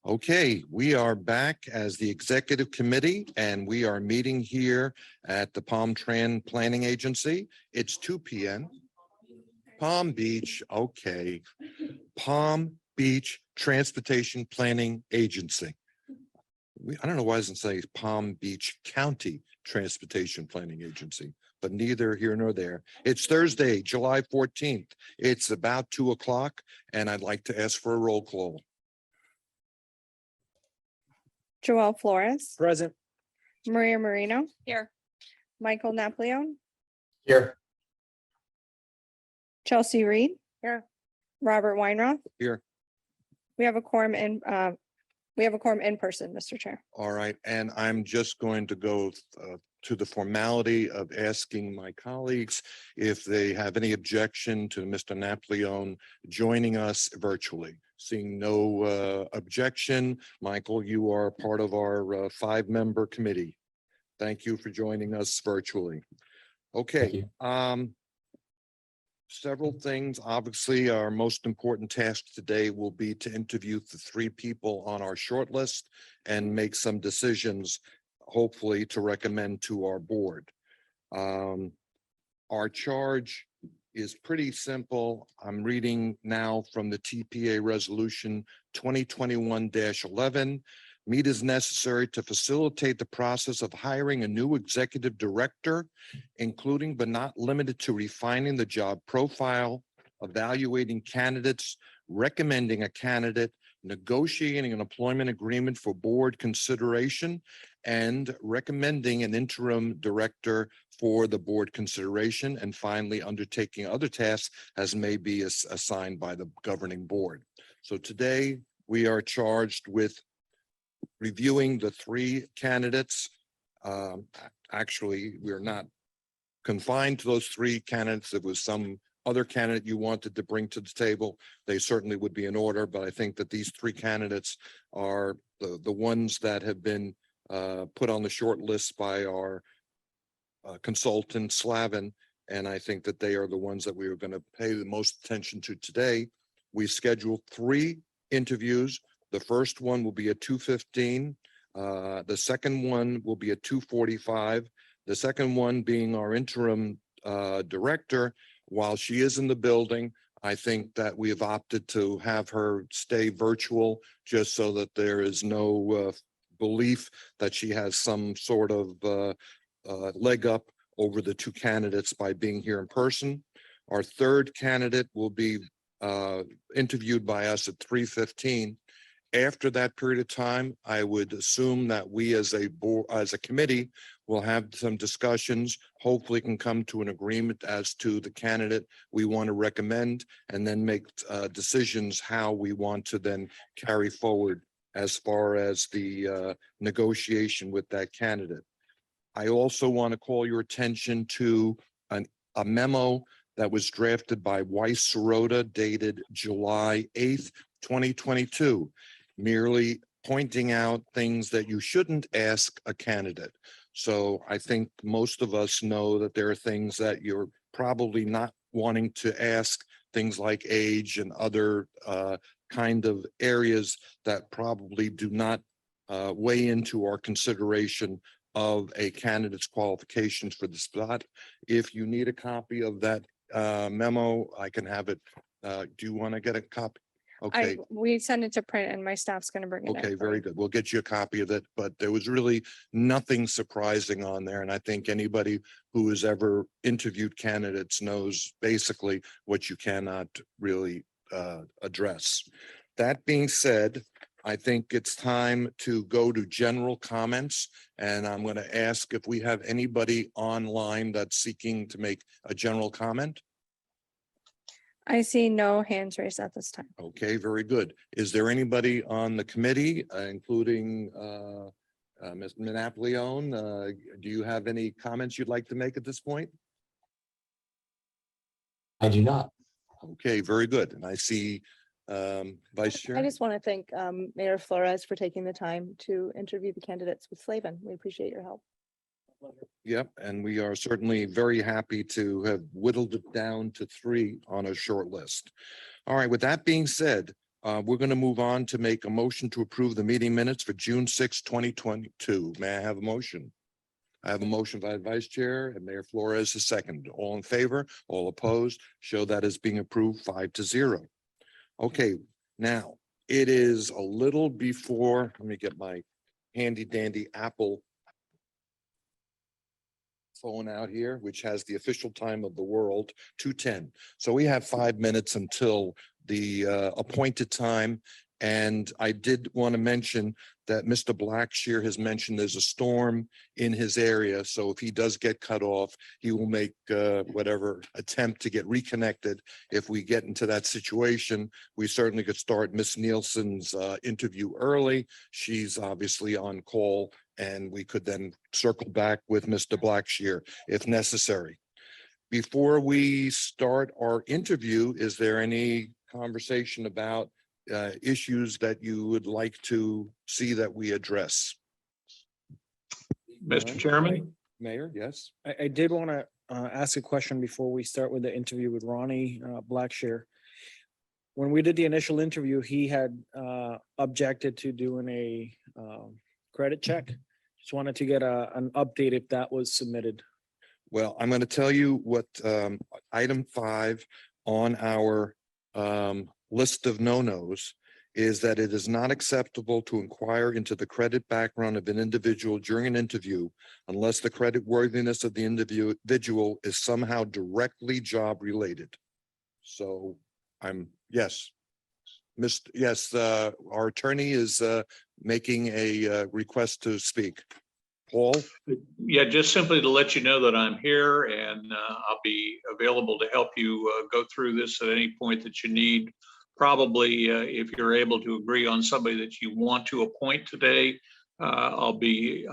Okay, we are back as the executive committee and we are meeting here at the Palm Tran Planning Agency. It's 2 p.m. Palm Beach, okay. Palm Beach Transportation Planning Agency. I don't know why it doesn't say Palm Beach County Transportation Planning Agency, but neither here nor there. It's Thursday, July 14th. It's about 2 o'clock and I'd like to ask for a roll call. Joel Flores, Present. Maria Marino, Here. Michael Napoleon, Here. Chelsea Reed. Here. Robert Weinroth. Here. We have a quorum in person, Mr. Chair. All right, and I'm just going to go to the formality of asking my colleagues if they have any objection to Mr. Napoleon joining us virtually. Seeing no objection, Michael, you are part of our 5-member committee. Thank you for joining us virtually. Okay, several things. Obviously, our most important task today will be to interview the 3 people on our short list and make some decisions, hopefully to recommend to our board. Our charge is pretty simple. I'm reading now from the TPA resolution 2021-11. Meet as necessary to facilitate the process of hiring a new executive director, including but not limited to refining the job profile, evaluating candidates, recommending a candidate, negotiating an employment agreement for board consideration, and recommending an interim director for the board consideration, and finally undertaking other tasks as may be assigned by the governing board. So today we are charged with reviewing the 3 candidates. Actually, we're not confined to those 3 candidates. If it was some other candidate you wanted to bring to the table, they certainly would be in order, but I think that these 3 candidates are the ones that have been put on the short list by our consultant Slavin, and I think that they are the ones that we are going to pay the most attention to today. We scheduled 3 interviews. The first one will be at 2:15. The second one will be at 2:45. The second one being our interim director. While she is in the building, I think that we have opted to have her stay virtual just so that there is no belief that she has some sort of leg up over the 2 candidates by being here in person. Our third candidate will be interviewed by us at 3:15. After that period of time, I would assume that we as a board, as a committee, will have some discussions, hopefully can come to an agreement as to the candidate we want to recommend, and then make decisions how we want to then carry forward as far as the negotiation with that candidate. I also want to call your attention to a memo that was drafted by Weiss Sirota dated July 8th, 2022, merely pointing out things that you shouldn't ask a candidate. So I think most of us know that there are things that you're probably not wanting to ask, things like age and other kind of areas that probably do not weigh into our consideration of a candidate's qualifications for the spot. If you need a copy of that memo, I can have it. Do you want to get a copy? Okay. We send it to print and my staff's gonna bring it in. Okay, for very you. good. We'll get you a copy of it, but there was really nothing surprising on there. And I think anybody who has ever interviewed candidates knows basically what you cannot really address. That being said, I think it's time to go to general comments, and I'm going to ask if we have anybody online that's seeking to make a general comment. I see no hands raised at this time. Okay, very good. Is there anybody on the committee, including Ms. Napoleon? Do you have any comments you'd like to make at this point? I do not. Okay, very good. And I see Vice Chair. I just want to thank Mayor Flores for taking the time to interview the candidates with Slavin. We appreciate your help. Yep, and we are certainly very happy to have whittled it down to 3 on a short list. All right, with that being said, We're going to move on to make a motion to approve the meeting minutes for June 6, 2022. May I have a motion? I have a motion by the Vice Chair and Mayor Flores is second. All in favor, all opposed, show that as being approved 5-0. Okay, now it is a little before, let me get my handy dandy Apple phone out here, which has the official time of the world, 2:10. So we have 5 minutes until the appointed time. And I did want to mention that Mr. Blackshear has mentioned there's a storm in his area. So if he does get cut off, he will make whatever attempt to get reconnected. If we get into that situation, we certainly could start Miss Nielsen's interview early. She's obviously on call, and we could then circle back with Mr. Blackshear if necessary. Before we start our interview, is there any conversation about issues that you would like to see that we address? Mr. Chairman, Mayor, yes. I did want to ask a question before we start with the interview with Ronnie Blackshear. When we did the initial interview, he had objected to doing a credit check. Just wanted to get an update if that was submitted. Well, I'm going to tell you what item 5 on our list of no-nos is that it is not acceptable to inquire into the credit background of an individual during an interview unless the credit worthiness of the individual is somehow directly job related. So yes. Our attorney is making a request to speak. Paul? yeah, just simply to let you know that I'm here and I'll be available to help you go through this at any point that you need. Probably if you're able to agree on somebody that you want to appoint today, I'll be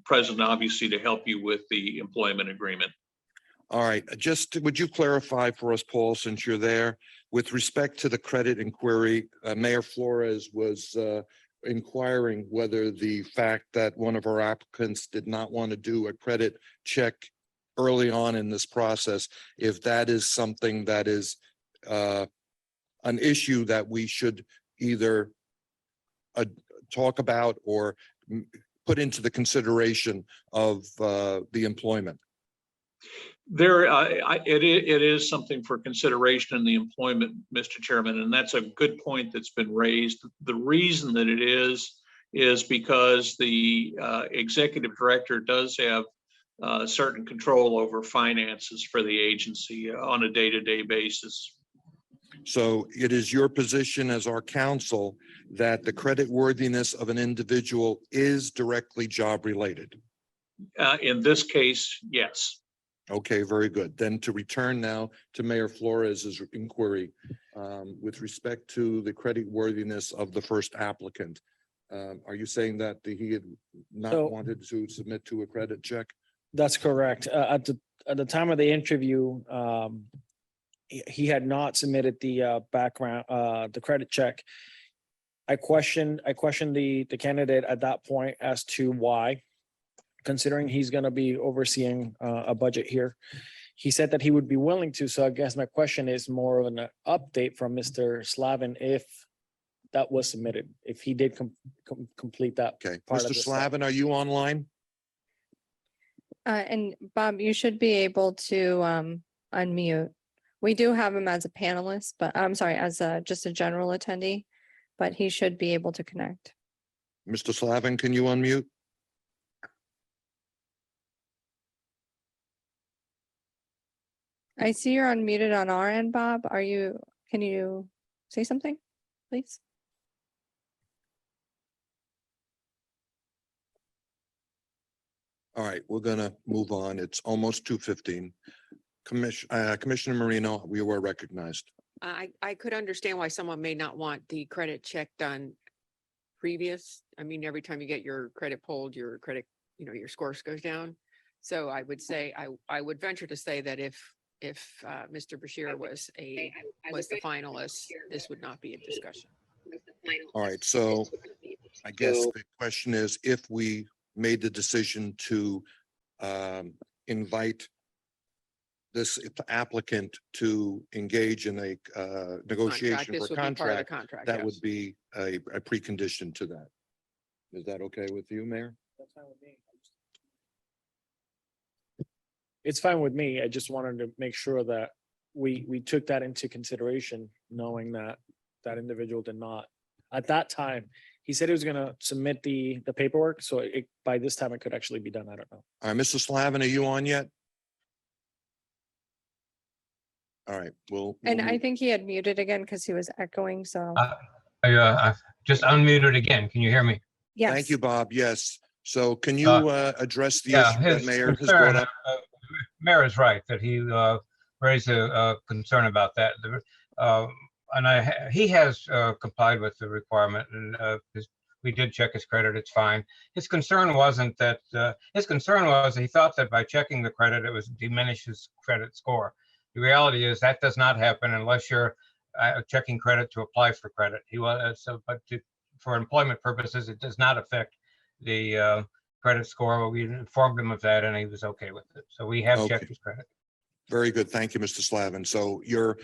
present, obviously, to help you with the employment agreement. All right, just would you clarify for us, Paul, since you're there, with respect to the credit inquiry, Mayor Flores was inquiring whether the fact that one of our applicants did not want to do a credit check early on in this process, if that is something that is an issue that we should either talk about or put into the consideration of the employment. It is something for consideration in the employment, Mr. Chairman, and that's a good point that's been raised. The reason that it is because the executive director does have certain control over finances for the agency on a day-to-day basis. So it is your position as our counsel that the credit worthiness of an individual is directly job related. In this case, yes. Okay, very good. Then to return now to Mayor Flores's inquiry with respect to the credit worthiness of the first applicant. Are you saying that he had not So- wanted to submit to a credit check? That's correct. At the time of the interview, he had not submitted the background, the credit check. I questioned the candidate at that point as to why, considering he's going to be overseeing a budget here. He said that he would be willing to. So I guess my question is more of an update from Mr. Slavin if that was submitted, if he did complete that. Okay, part of Mr. the step. Slavin, are you online? And Bob, you should be able to unmute. We do have him as a panelist, but I'm sorry, as just a general attendee, but he should be able to connect. Mr. Slavin, can you unmute? I see you're unmuted on our end, Bob. Can you say something, please? All right, we're gonna move on. It's almost 2:15. Commissioner Marino, we were recognized. I could understand why someone may not want the credit check done previous. I mean, every time you get your credit pulled, your credit, your scores goes down. So I would say, I would venture to say that if Mr. Bashir was the finalist, this would not be a discussion. All right, so I guess the question is if we made the decision to invite this applicant to engage in a negotiation This for would be part of the contract, contract. that yes. would be a precondition to that. Is that okay with you, Mayor? That's fine with me. It's fine with me. I just wanted to make sure that we took that into consideration, knowing that that individual did not. At that time, he said he was gonna submit the paperwork, so by this time it could actually be done. I don't know. All right, Mr. Slavin, are you on yet? All right, well. And I think he had muted again because he was echoing, so, I just unmuted again. Can you hear me? yes. Thank you, Bob. Yes. So can you address the Yeah, issue that his Mayor has brought concern, up? Mayor is right that he raised a concern about that. And he has complied with the requirement, and we did check his credit. It's fine. His concern wasn't that. His concern was he thought that by checking the credit, it was diminish his credit score. The reality is that does not happen unless you're checking credit to apply for credit. He was for employment purposes, it does not affect the credit score. We informed him of that, and he was okay with it. So we have Okay. checked his credit. Very good. Thank you, Mr. Slavin. So you're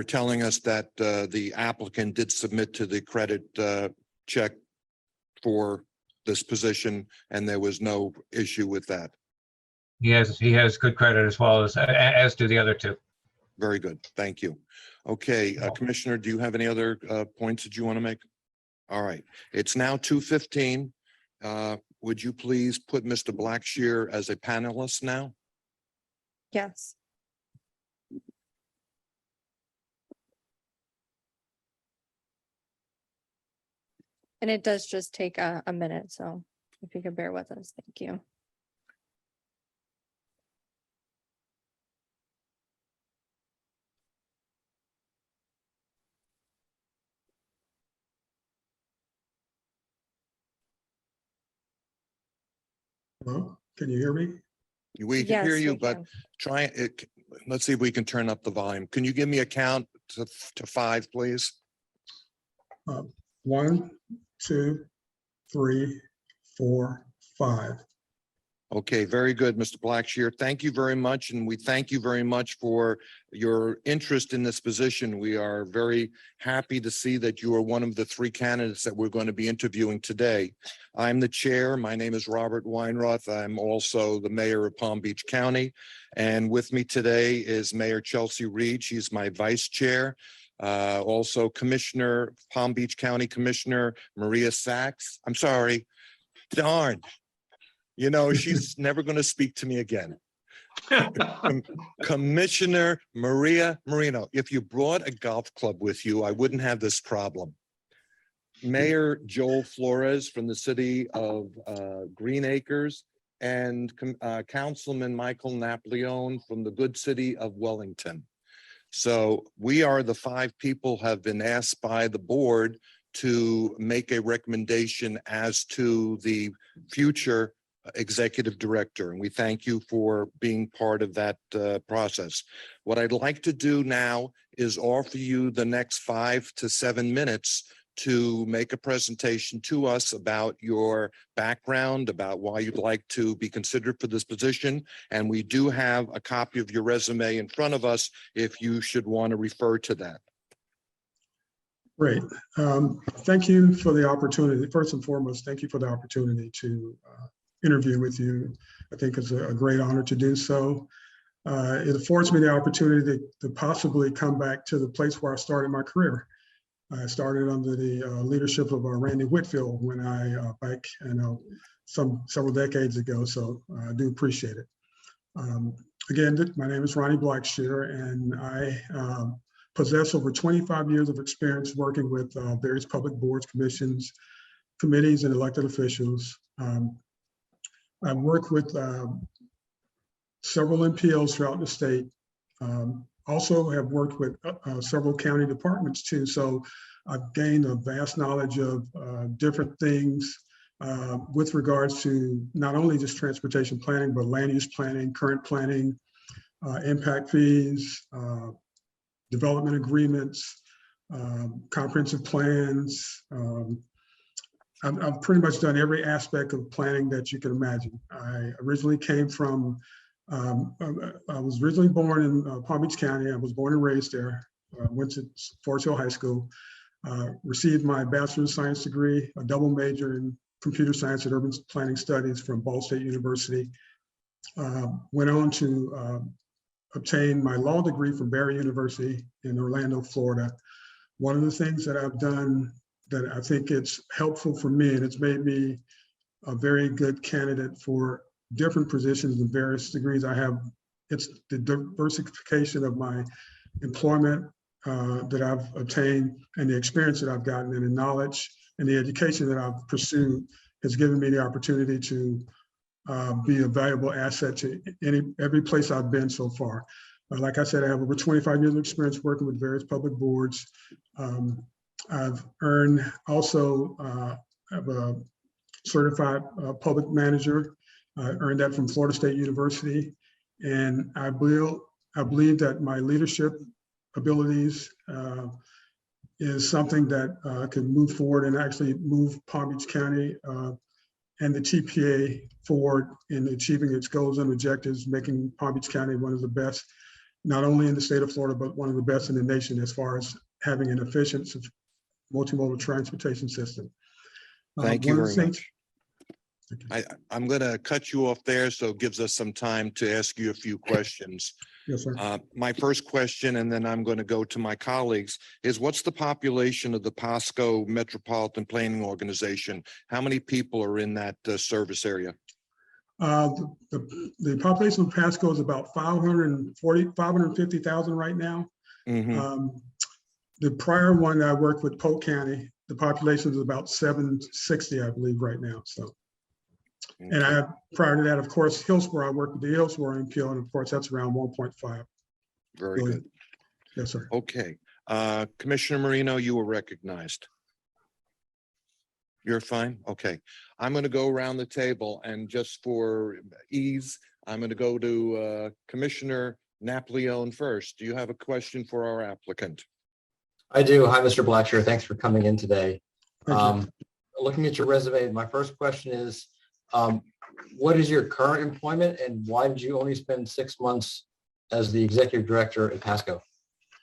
telling us that the applicant did submit to the credit check for this position, and there was no issue with that. He has good credit as well as do the other two. Very good. Thank you. Okay, Commissioner, do you have any other points that you want to make? All right, it's now 2:15. Would you please put Mr. Blackshear as a panelist now? Yes. And it does just take a minute, so if you could bear with us, thank you. Hello, can you hear me? We can hear Yes, you, we but can. try it. Let's see if we can turn up the volume. Can you give me a count to 5, please? 1, 2, 3, 4, 5. Okay, very good, Mr. Blackshear. Thank you very much, and we thank you very much for your interest in this position. We are very happy to see that you are one of the 3 candidates that we're going to be interviewing today. I'm the chair. My name is Robert Weinroth. I'm also the mayor of Palm Beach County. And with me today is Mayor Chelsea Reed. She's my vice chair. Also Commissioner, Palm Beach County Commissioner Maria Sachs. I'm sorry. Darn. You know, she's never going to speak to me again. Commissioner Maria Marino, if you brought a golf club with you, I wouldn't have this problem. Mayor Joel Flores from the city of Green Acres, and Councilman Michael Napoleon from the good city of Wellington. So we are the 5 people have been asked by the board to make a recommendation as to the future executive director, and we thank you for being part of that process. What I'd like to do now is offer you the next 5 to 7 minutes to make a presentation to us about your background, about why you'd like to be considered for this position. And we do have a copy of your resume in front of us if you should want to refer to that. Great. Thank you for the opportunity. First and foremost, thank you for the opportunity to interview with you. I think it's a great honor to do so. It affords me the opportunity to possibly come back to the place where I started my career. I started under the leadership of Randy Whitfield when I back several decades ago. So I do appreciate it. Again, my name is Ronnie Blackshear, and I possess over 25 years of experience working with various public boards, commissions, committees, and elected officials. I work with several MPOs throughout the state. Also have worked with several county departments too. So I've gained a vast knowledge of different things with regards to not only just transportation planning, but land use planning, current planning, impact fees, development agreements, comprehensive plans. I've pretty much done every aspect of planning that you can imagine. I originally came from I was originally born in Palm Beach County. I was born and raised there. Went to Forest Hill High School. Received my bachelor's science degree, a double major in computer science and urban planning studies from Ball State University. Went on to obtain my law degree from Barry University in Orlando, Florida. One of the things that I've done that I think it's helpful for me, and it's made me a very good candidate for different positions in various degrees I have, it's the diversification of my employment that I've obtained and the experience that I've gotten and the knowledge and the education that I've pursued has given me the opportunity to be a valuable asset to every place I've been so far. Like I said, I have over 25 years of experience working with various public boards. I've earned also have a certified public manager. I earned that from Florida State University. And I believe that my leadership abilities is something that can move forward and actually move Palm Beach County and the TPA forward in achieving its goals and objectives, making Palm Beach County one of the best, not only in the state of Florida, but one of the best in the nation as far as having an efficient multimodal transportation system. Thank you one of the very things- I'm going to cut you off there, so it gives us some time to ask you a few questions. Yes, sir. My first question, and then I'm going to go to my colleagues, is what's the population of the Pasco Metropolitan Planning Organization? How many people are in that service area? The population of Pasco is about 550,000 right now. Mhm. The prior one I worked with, Polk County, the population is about 760, I believe, right now. So, and I have, prior to that, of course, Hillsborough, I worked with the Hillsborough MPO, and of course, that's around 1.5 Very billion. good. Yes, sir. Okay. Commissioner Marino, you were recognized. You're fine? Okay. I'm going to go around the table, and just for ease, I'm going to go to Commissioner Napoleon first. Do you have a question for our applicant? I do. Hi, Mr. Blackshear. Thanks for coming in today. Thank you. Looking at your resume, my first question is, what is your current employment and why did you only spend 6 months as the executive director at Pasco?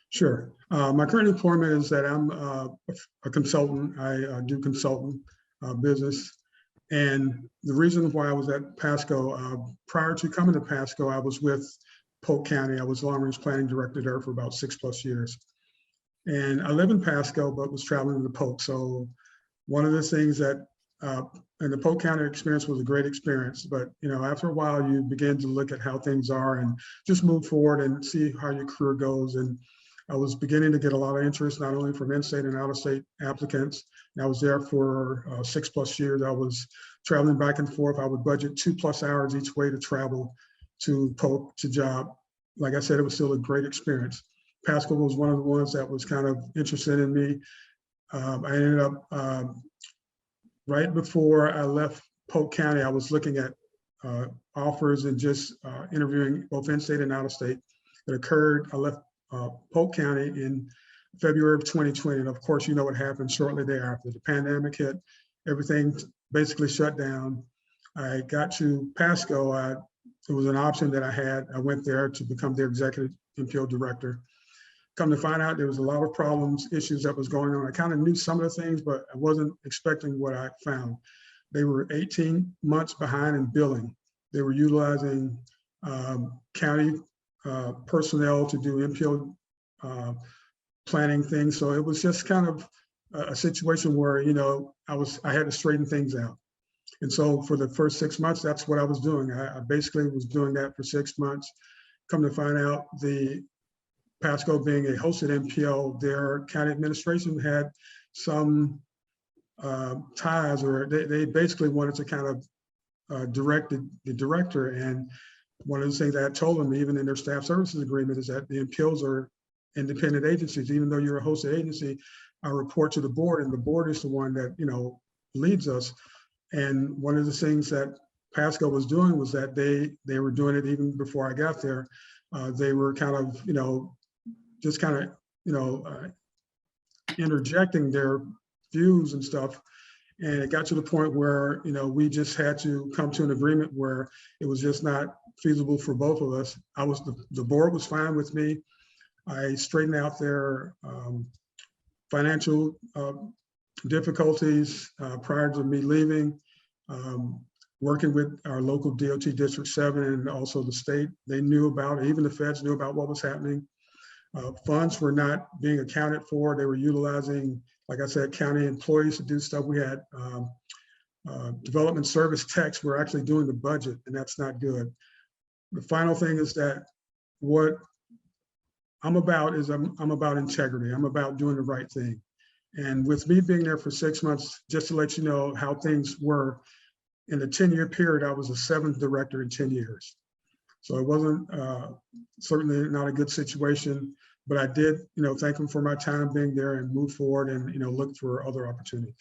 Sure. My current employment is that I'm a consultant. I do consultant business. And the reason why I was at Pasco, prior to coming to Pasco, I was with Polk County. I was long range planning director there for about 6+ years. And I live in Pasco, but was traveling to Polk. So one of the things that, and the Polk County experience was a great experience, but after a while you begin to look at how things are and just move forward and see how your career goes. And I was beginning to get a lot of interest, not only from in-state and out-of-state applicants. And I was there for 6+ years. I was traveling back and forth. I would budget 2+ hours each way to travel to Polk to job. Like I said, it was still a great experience. Pasco was one of the ones that was kind of interested in me. I ended up, right before I left Polk County, I was looking at offers and just interviewing both in-state and out-of-state that occurred. I left Polk County in February of 2020. And of course, you know what happened shortly thereafter. The pandemic hit, everything basically shut down. I got to Pasco. It was an option that I had. I went there to become their executive MPO director. Come to find out there was a lot of problems, issues that was going on. I kind of knew some of the things, but I wasn't expecting what I found. They were 18 months behind in billing. They were utilizing county personnel to do MPO planning things. So it was just kind of a situation where, I had to straighten things out. And so for the first 6 months, that's what I was doing. I basically was doing that for 6 months. Come to find out, the Pasco being a hosted MPO, their county administration had some ties, or they basically wanted to kind of direct the director. And one of the things I told them, even in their staff services agreement, is that the MPOs are independent agencies. Even though you're a hosted agency, I report to the board, and the board is the one that leads us. And one of the things that Pasco was doing was that they were doing it even before I got there. They were kind of just kind of interjecting their views and stuff. And it got to the point where, we just had to come to an agreement where it was just not feasible for both of us. The board was fine with me. I straightened out their financial difficulties prior to me leaving. Working with our local DOT District 7 and also the state, they knew about it. Even the feds knew about what was happening. Funds were not being accounted for. They were utilizing, like I said, county employees to do stuff. We had development service techs were actually doing the budget, and that's not good. The final thing is that what I'm about is I'm about integrity. I'm about doing the right thing. And with me being there for 6 months, just to let you know how things were, in the 10-year period, I was the 7th director in 10 years. So it wasn't certainly not a good situation, but I did, thank him for my time being there and move forward and, look for other opportunities.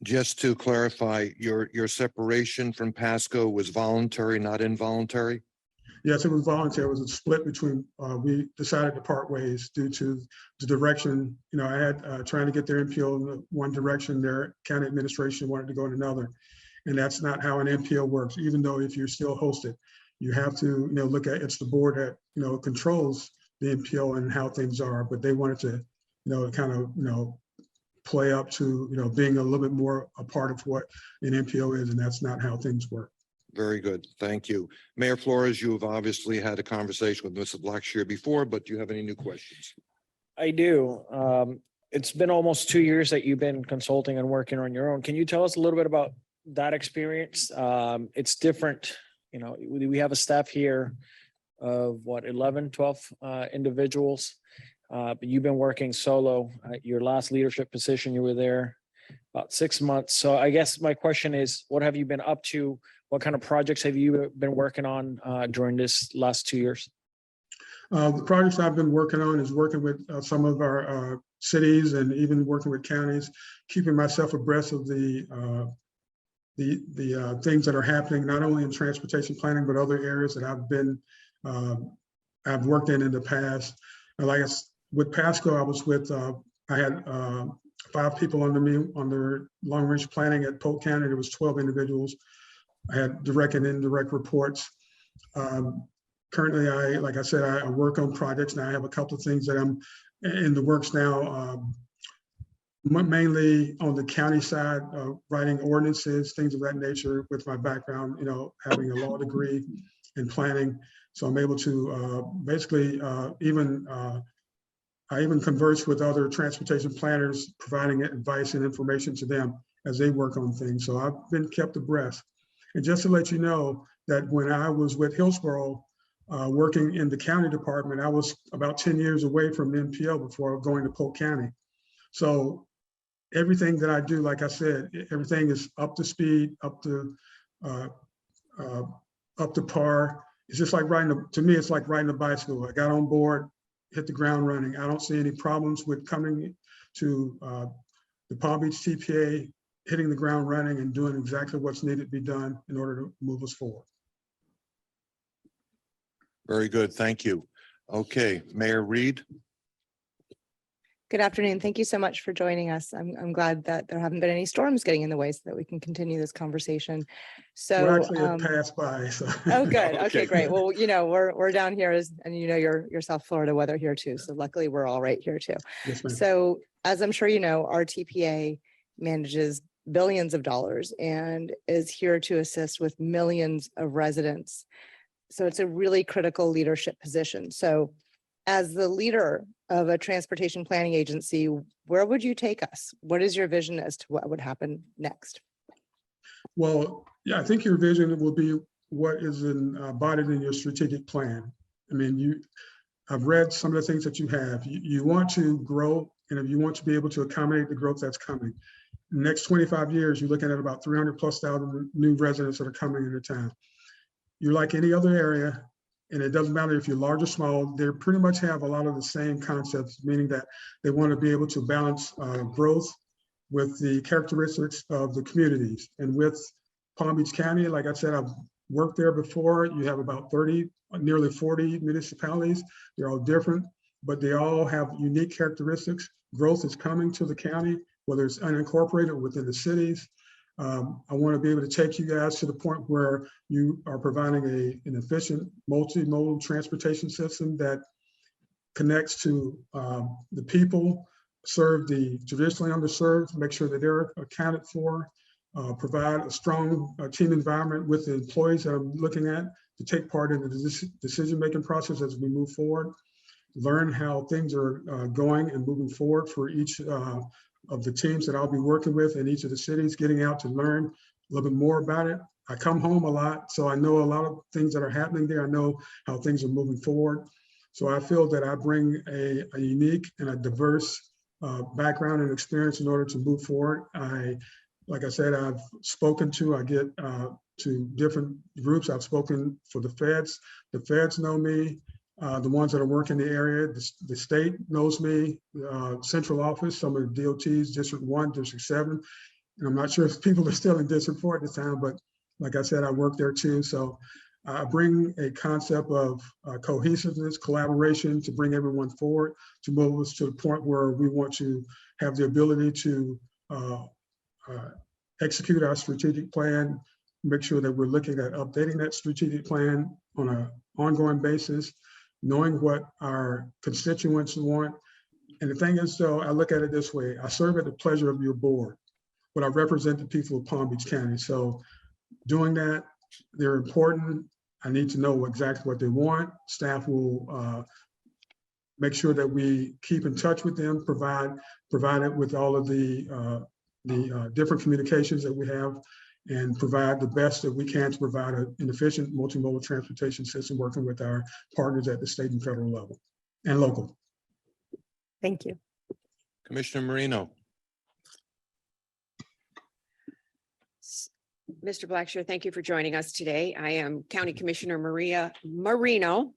Just to clarify, your separation from Pasco was voluntary, not involuntary? Yes, it was voluntary. It was a split between, we decided to part ways due to the direction, I had trying to get their MPO in one direction, their county administration wanted to go in another. And that's not how an MPO works, even though if you're still hosted, you have to, look at, it's the board that, controls the MPO and how things are, but they wanted to, kind of, play up to, being a little bit more a part of what an MPO is, and that's not how things work. Very good. Thank you. Mayor Flores, you have obviously had a conversation with Mr. Blackshear before, but do you have any new questions? I do. It's been almost 2 years that you've been consulting and working on your own. Can you tell us a little bit about that experience? It's different. We have a staff here of 11, 12 individuals. But you've been working solo. Your last leadership position, you were there about 6 months. So I guess my question is, what have you been up to? What kind of projects have you been working on during this last 2 years? The projects I've been working on is working with some of our cities and even working with counties, keeping myself abreast of the things that are happening, not only in transportation planning, but other areas that I've worked in the past. With Pasco, I was with, I had 5 people under me on their long range planning at Polk County. There was 12 individuals. I had direct and indirect reports. Currently, like I said, I work on projects now. I have a couple of things that I'm in the works now, mainly on the county side, writing ordinances, things of that nature with my background, having a law degree in planning. So I'm able to basically I even converse with other transportation planners, providing advice and information to them as they work on things. So I've been kept abreast. And just to let you know that when I was with Hillsborough, working in the county department, I was about 10 years away from MPO before going to Polk County. So everything that I do, like I said, everything is up to speed, up to par. It's just like to me, it's like riding a bicycle. I got on board, hit the ground running. I don't see any problems with coming to the Palm Beach TPA, hitting the ground running and doing exactly what's needed to be done in order to move us forward. Very good. Thank you. Okay, Mayor Reed. Good afternoon. Thank you so much for joining us. I'm glad that there haven't been any storms getting in the way so that we can continue this conversation. So We're actually have passed by. So. Oh, good. Okay, Okay. great. Well, we're down here and your South Florida weather here too. So luckily we're all right here too. Yes, ma'am. So as I'm sure you know, our TPA manages billions of dollars and is here to assist with millions of residents. So it's a really critical leadership position. So as the leader of a transportation planning agency, where would you take us? What is your vision as to what would happen next? Well, yeah, I think your vision will be what is embodied in your strategic plan. I mean, I've read some of the things that you have. You want to grow, and if you want to be able to accommodate the growth that's coming. In the next 25 years, you're looking at about 300,000+ new residents that are coming into town. You're like any other area, and it doesn't matter if you're large or small, they pretty much have a lot of the same concepts, meaning that they want to be able to balance growth with the characteristics of the communities. And with Palm Beach County, like I said, I've worked there before. You have about nearly 40 municipalities. They're all different, but they all have unique characteristics. Growth is coming to the county. whether it's unincorporated or within the cities. I want to be able to take you guys to the point where you are providing an efficient multimodal transportation system that connects to the people, serve the traditionally underserved, make sure that they're accounted for, provide a strong team environment with the employees that I'm looking at to take part in the decision-making process as we move forward, learn how things are going and moving forward for each of the teams that I'll be working with in each of the cities, getting out to learn a little bit more about it. I come home a lot, so I know a lot of things that are happening there. I know how things are moving forward. So I feel that I bring a unique and a diverse background and experience in order to move forward. Like I said, I've spoken to, I get to different groups. I've spoken for the feds. The feds know me. The ones that are working in the area, the state knows me, central office, some of the DOTs, District 1, District 7. And I'm not sure if people are still in District 4 at this time, but like I said, I work there too. So I bring a concept of cohesiveness, collaboration to bring everyone forward, to move us to the point where we want to have the ability to execute our strategic plan, make sure that we're looking at updating that strategic plan on an ongoing basis, knowing what our constituents want. And the thing is, though, I look at it this way: I serve at the pleasure of your board, but I represent the people of Palm Beach County. So doing that, they're important. I need to know exactly what they want. Staff will make sure that we keep in touch with them, provide it with all of the different communications that we have, and provide the best that we can to provide an efficient multimodal transportation system, working with our partners at the state and federal level and local. Thank you. Commissioner Marino. Mr. Blackshear, thank you for joining us today. I am County Commissioner Maria Marino,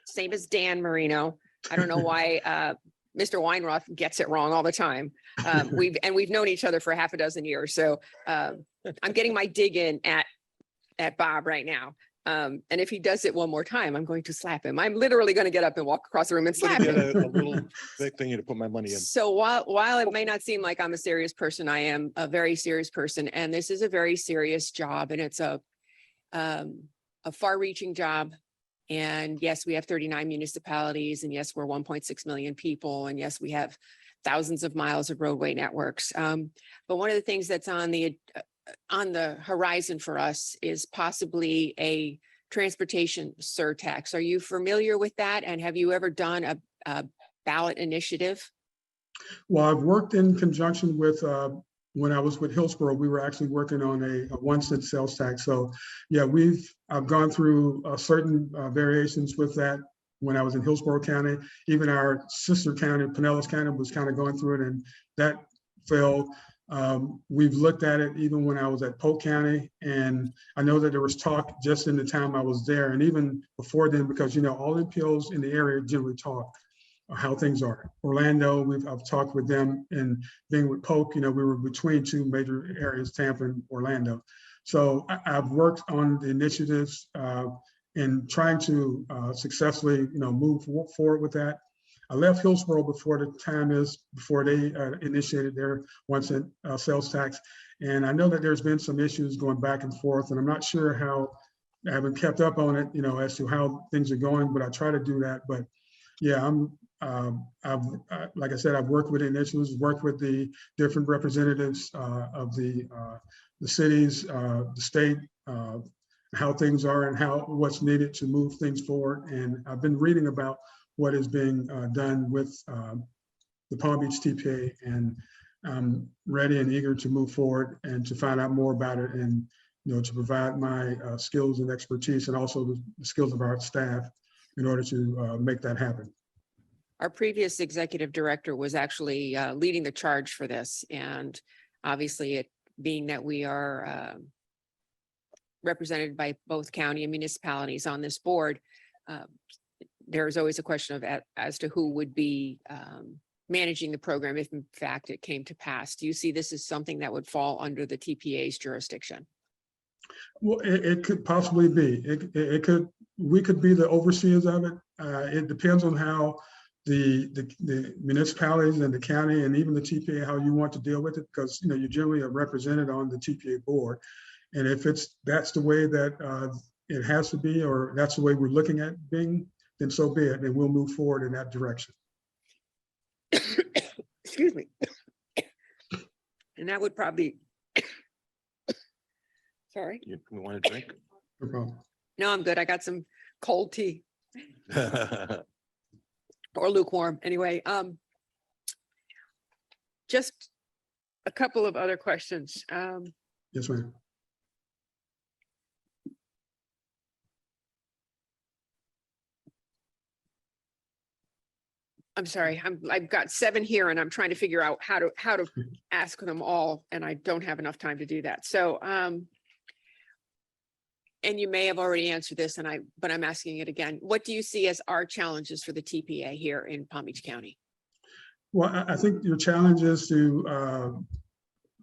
same as Dan Marino. I don't know why Mr. Weinroth gets it wrong all the time. We've known each other for half a dozen years. So I'm getting my dig in at Bob right now. And if he does it one more time, I'm going to slap him. I'm literally going to get up and walk across the room and slap Get him. a little big thing to put my money in. So while it may not seem like I'm a serious person, I am a very serious person, and this is a very serious job, and it's a far-reaching job. And yes, we have 39 municipalities, and yes, we're 1.6 million people, and yes, we have thousands of miles of roadway networks. But one of the things that's on the horizon for us is possibly a transportation surtax. Are you familiar with that? And have you ever done a ballot initiative? Well, I've worked in conjunction with, when I was with Hillsborough, we were actually working on a 1-cent sales tax. So yeah, I've gone through certain variations with that when I was in Hillsborough County. Even our sister county, Pinellas County, was kind of going through it, and that failed. We've looked at it even when I was at Polk County, and I know that there was talk just in the time I was there, and even before then, because all the appeals in the area generally talk how things are. Orlando, I've talked with them, and being with Polk, we were between two major areas, Tampa and Orlando. So I've worked on the initiatives in trying to successfully, move forward with that. I left Hillsborough before they initiated their 1-cent sales tax. And I know that there's been some issues going back and forth, and I'm not sure how, I haven't kept up on it, as to how things are going, but I try to do that. But yeah, like I said, I've worked with initiatives, worked with the different representatives of the cities, the state, how things are and what's needed to move things forward. And I've been reading about what is being done with the Palm Beach TPA, and I'm ready and eager to move forward and to find out more about it, and to provide my skills and expertise, and also the skills of our staff in order to make that happen. Our previous executive director was actually leading the charge for this, and obviously, it being that we are represented by both county and municipalities on this board, there's always a question of as to who would be managing the program if in fact it came to pass. Do you see this as something that would fall under the TPA's jurisdiction? Well, it could possibly be. We could be the overseers of it. It depends on how the municipalities and the county and even the TPA, how you want to deal with it, because, you know, you generally are represented on the TPA board. And if that's the way that it has to be, or that's the way we're looking at being, then so be it, and we'll move forward in that direction. Excuse me. And that would probably, sorry, You want a drink? No problem. no, I'm good. I got some cold tea or lukewarm. Anyway, just a couple of other questions. Yes, ma'am. I'm sorry, I've got 7 here and I'm trying to figure out how to ask them all, and I don't have enough time to do that. So, and you may have already answered this, but I'm asking it again. What do you see as our challenges for the TPA here in Palm Beach County? Well, I think your challenge is to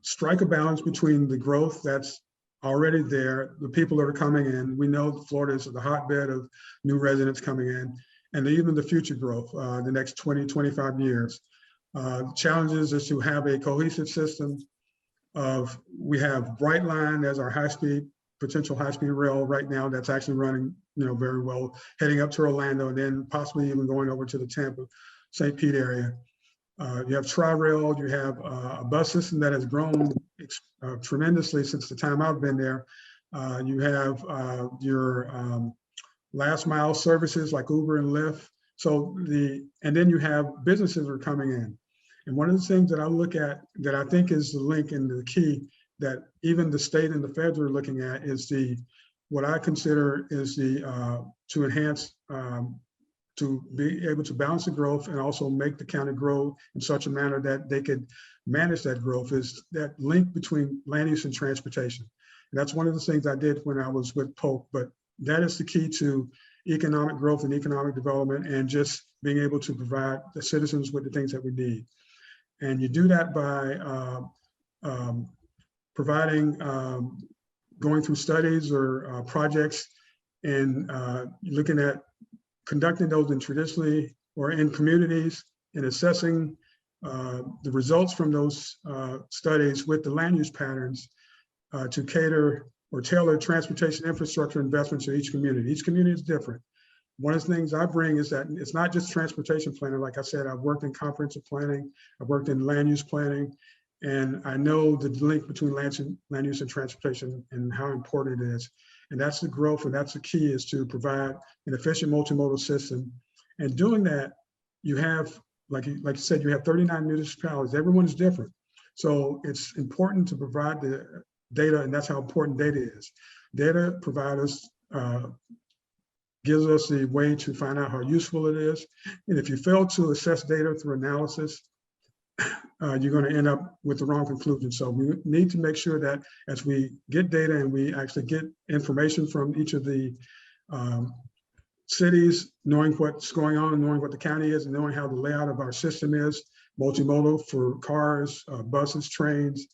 strike a balance between the growth that's already there, the people that are coming in. We know Florida is the hotbed of new residents coming in, and even the future growth, the next 20, 25 years. Challenges is to have a cohesive system of, we have Brightline as our potential high-speed rail right now that's actually running, you know, very well, heading up to Orlando and then possibly even going over to the Tampa, St. Pete area. You have Tri-Rail, you have a bus system that has grown tremendously since the time I've been there. You have your last mile services like Uber and Lyft. And then you have businesses that are coming in. And one of the things that I look at that I think is the link and the key that even the state and the feds are looking at is what I consider is to enhance, to be able to balance the growth and also make the county grow in such a manner that they could manage that growth, is that link between land use and transportation. And that's one of the things I did when I was with Polk, but that is the key to economic growth and economic development, and just being able to provide the citizens with the things that we need. And you do that by providing, going through studies or projects and looking at conducting those in traditionally or in communities and assessing the results from those studies with the land use patterns to cater or tailor transportation infrastructure investments in each community. Each community is different. One of the things I bring is that it's not just transportation planning. Like I said, I've worked in comprehensive planning, I've worked in land use planning, and I know the link between land use and transportation and how important it is. And that's the growth, and that's the key, is to provide an efficient multimodal system. And doing that, you have, like you said, you have 39 municipalities. Everyone's different. So it's important to provide the data, and that's how important data is. Data providers gives us the way to find out how useful it is. And if you fail to assess data through analysis, you're going to end up with the wrong conclusion. So we need to make sure that as we get data and we actually get information from each of the cities, knowing what's going on, knowing what the county is, and knowing how the layout of our system is, multimodal for cars, buses, trains,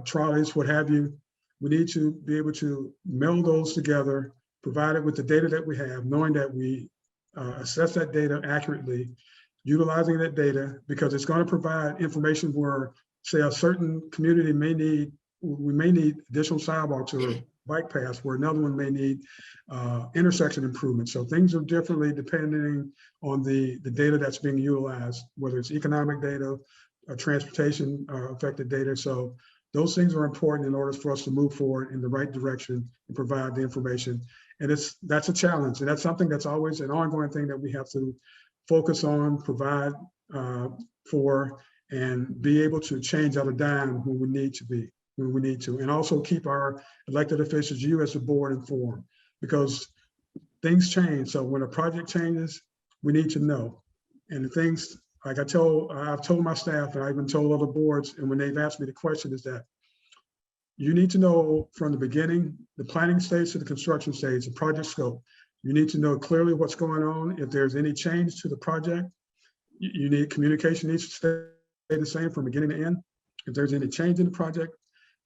trolleys, what have you, we need to be able to meld those together, provide it with the data that we have, knowing that we assess that data accurately, utilizing that data, because it's going to provide information where, say, a certain community we may need additional sidewalks or bike paths, where another one may need intersection improvements. So things are differently depending on the data that's being utilized, whether it's economic data, transportation affected data. So those things are important in order for us to move forward in the right direction and provide the information. And that's a challenge. And that's something that's always an ongoing thing that we have to focus on, provide for, and be able to change on a dime when we need to, and also keep our elected officials, you as a board, informed, because things change. So when a project changes, we need to know. And the things, like I've told my staff, and I've even told other boards, and when they've asked me the question, is that you need to know from the beginning, the planning stage to the construction stage, the project scope. You need to know clearly what's going on. If there's any change to the project, you need communication needs to stay the same from beginning to end. If there's any change in the project,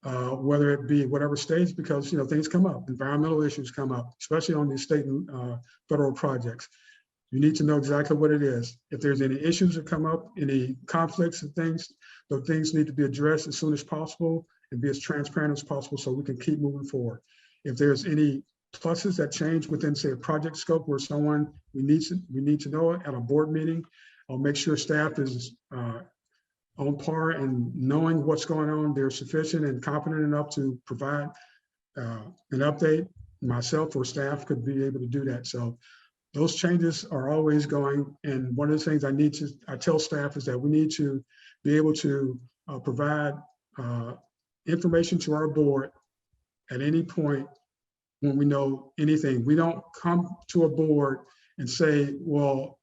whether it be whatever stage, because things come up, environmental issues come up, especially on these state and federal projects. You need to know exactly what it is. If there's any issues that come up, any conflicts and things, those things need to be addressed as soon as possible and be as transparent as possible so we can keep moving forward. If there's any pluses that change within, say, a project scope where we need to know it at a board meeting, I'll make sure staff is on par and knowing what's going on. They're sufficient and competent enough to provide an update. Myself or staff could be able to do that. So those changes are always going. And one of the things I tell staff is that we need to be able to provide information to our board at any point when we know anything. We don't come to a board and say, well,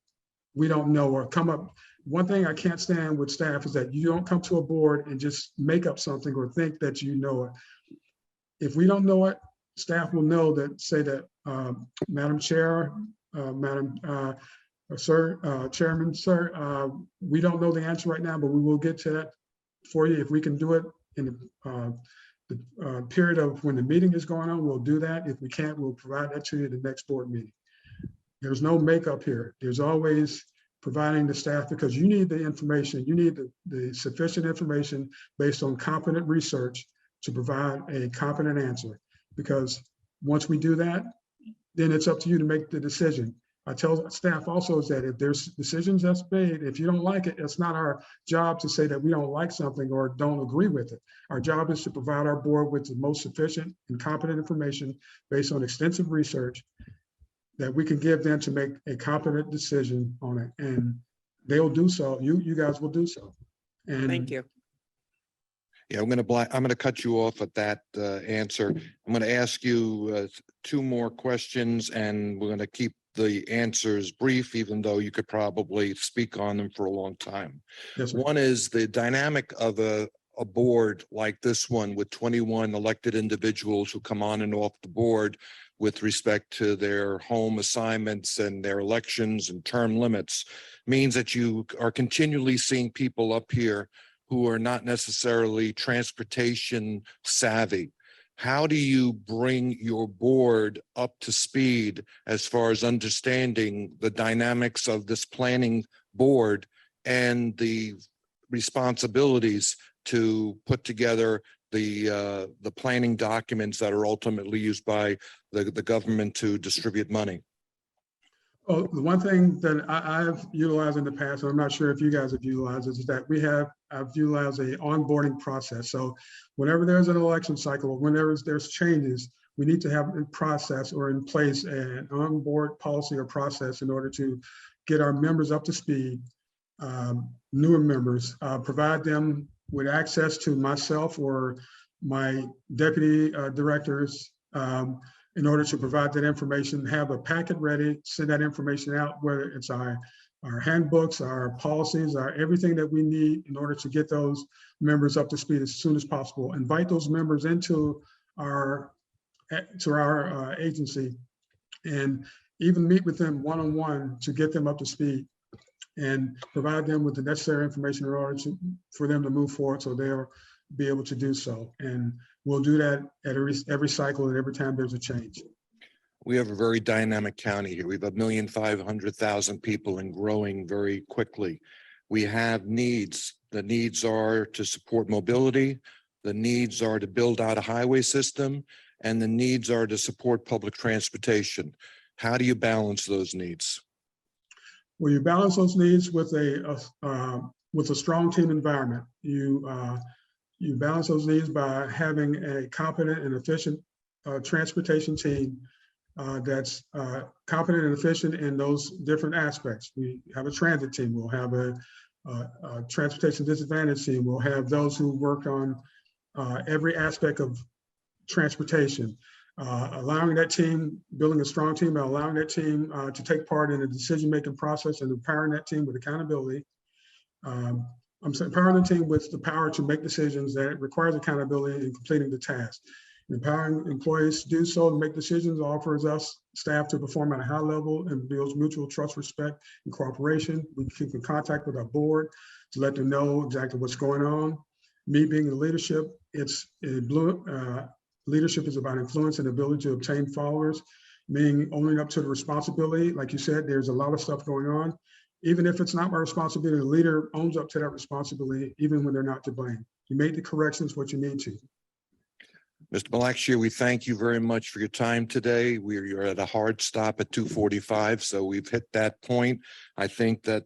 we don't know, or come up. One thing I can't stand with staff is that you don't come to a board and just make up something or think that you know it. If we don't know it, staff will know that, say that, Madam Chair, Chairman, sir, we don't know the answer right now, but we will get to that for you. If we can do it in the period of when the meeting is going on, we'll do that. If we can't, we'll provide that to you at the next board meeting. There's no makeup here. There's always providing the staff, because you need the information. You need the sufficient information based on competent research to provide a competent answer. Because once we do that, then it's up to you to make the decision. I tell staff also is that if there's decisions that's made, if you don't like it, it's not our job to say that we don't like something or don't agree with it. Our job is to provide our board with the most sufficient and competent information based on extensive research that we can give them to make a competent decision on it. And they'll do so. You guys will do so. And Thank you. Yeah, I'm gonna cut you off at that answer. I'm gonna ask you 2 more questions, and we're gonna keep the answers brief, even though you could probably speak on them for a long time. yes, sir. One is the dynamic of a board like this one with 21 elected individuals who come on and off the board with respect to their home assignments and their elections and term limits means that you are continually seeing people up here who are not necessarily transportation savvy. How do you bring your board up to speed as far as understanding the dynamics of this planning board and the responsibilities to put together the planning documents that are ultimately used by the government to distribute money? Oh, the one thing that I've utilized in the past, and I'm not sure if you guys have utilized it, is that I've utilized a onboarding process. So whenever there's an election cycle, whenever there's changes, we need to have in process or in place an onboard policy or process in order to get our members up to speed, newer members, provide them with access to myself or my deputy directors, in order to provide that information, have a packet ready, send that information out, whether it's our handbooks, our policies, everything that we need in order to get those members up to speed as soon as possible. Invite those members into our agency and even meet with them one-on-one to get them up to speed and provide them with the necessary information in order for them to move forward so they'll be able to do so. And we'll do that at every cycle and every time there's a change. We have a very dynamic county here. We have 1,500,000 people and growing very quickly. We have needs. The needs are to support mobility. The needs are to build out a highway system, and the needs are to support public transportation. How do you balance those needs? Well, you balance those needs with a strong team environment. You balance those needs by having a competent and efficient transportation team that's competent and efficient in those different aspects. We have a transit team. We'll have a transportation disadvantage team. We'll have those who work on every aspect of transportation. Allowing that team, building a strong team, and allowing that team to take part in the decision-making process and empowering that team with accountability. I'm empowering the team with the power to make decisions that requires accountability in completing the task. Empowering employees to do so, to make decisions, offers us staff to perform at a high level and builds mutual trust, respect, and cooperation. We keep in contact with our board to let them know exactly what's going on. Me being in leadership, leadership is about influence and ability to obtain followers. meaning owning up to the responsibility. Like you said, there's a lot of stuff going on. Even if it's not my responsibility, the leader owns up to that responsibility, even when they're not to blame. You make the corrections what you need to. Mr. Blackshear, we thank you very much for your time today. You're at a hard stop at 2:45, so we've hit that point. I think that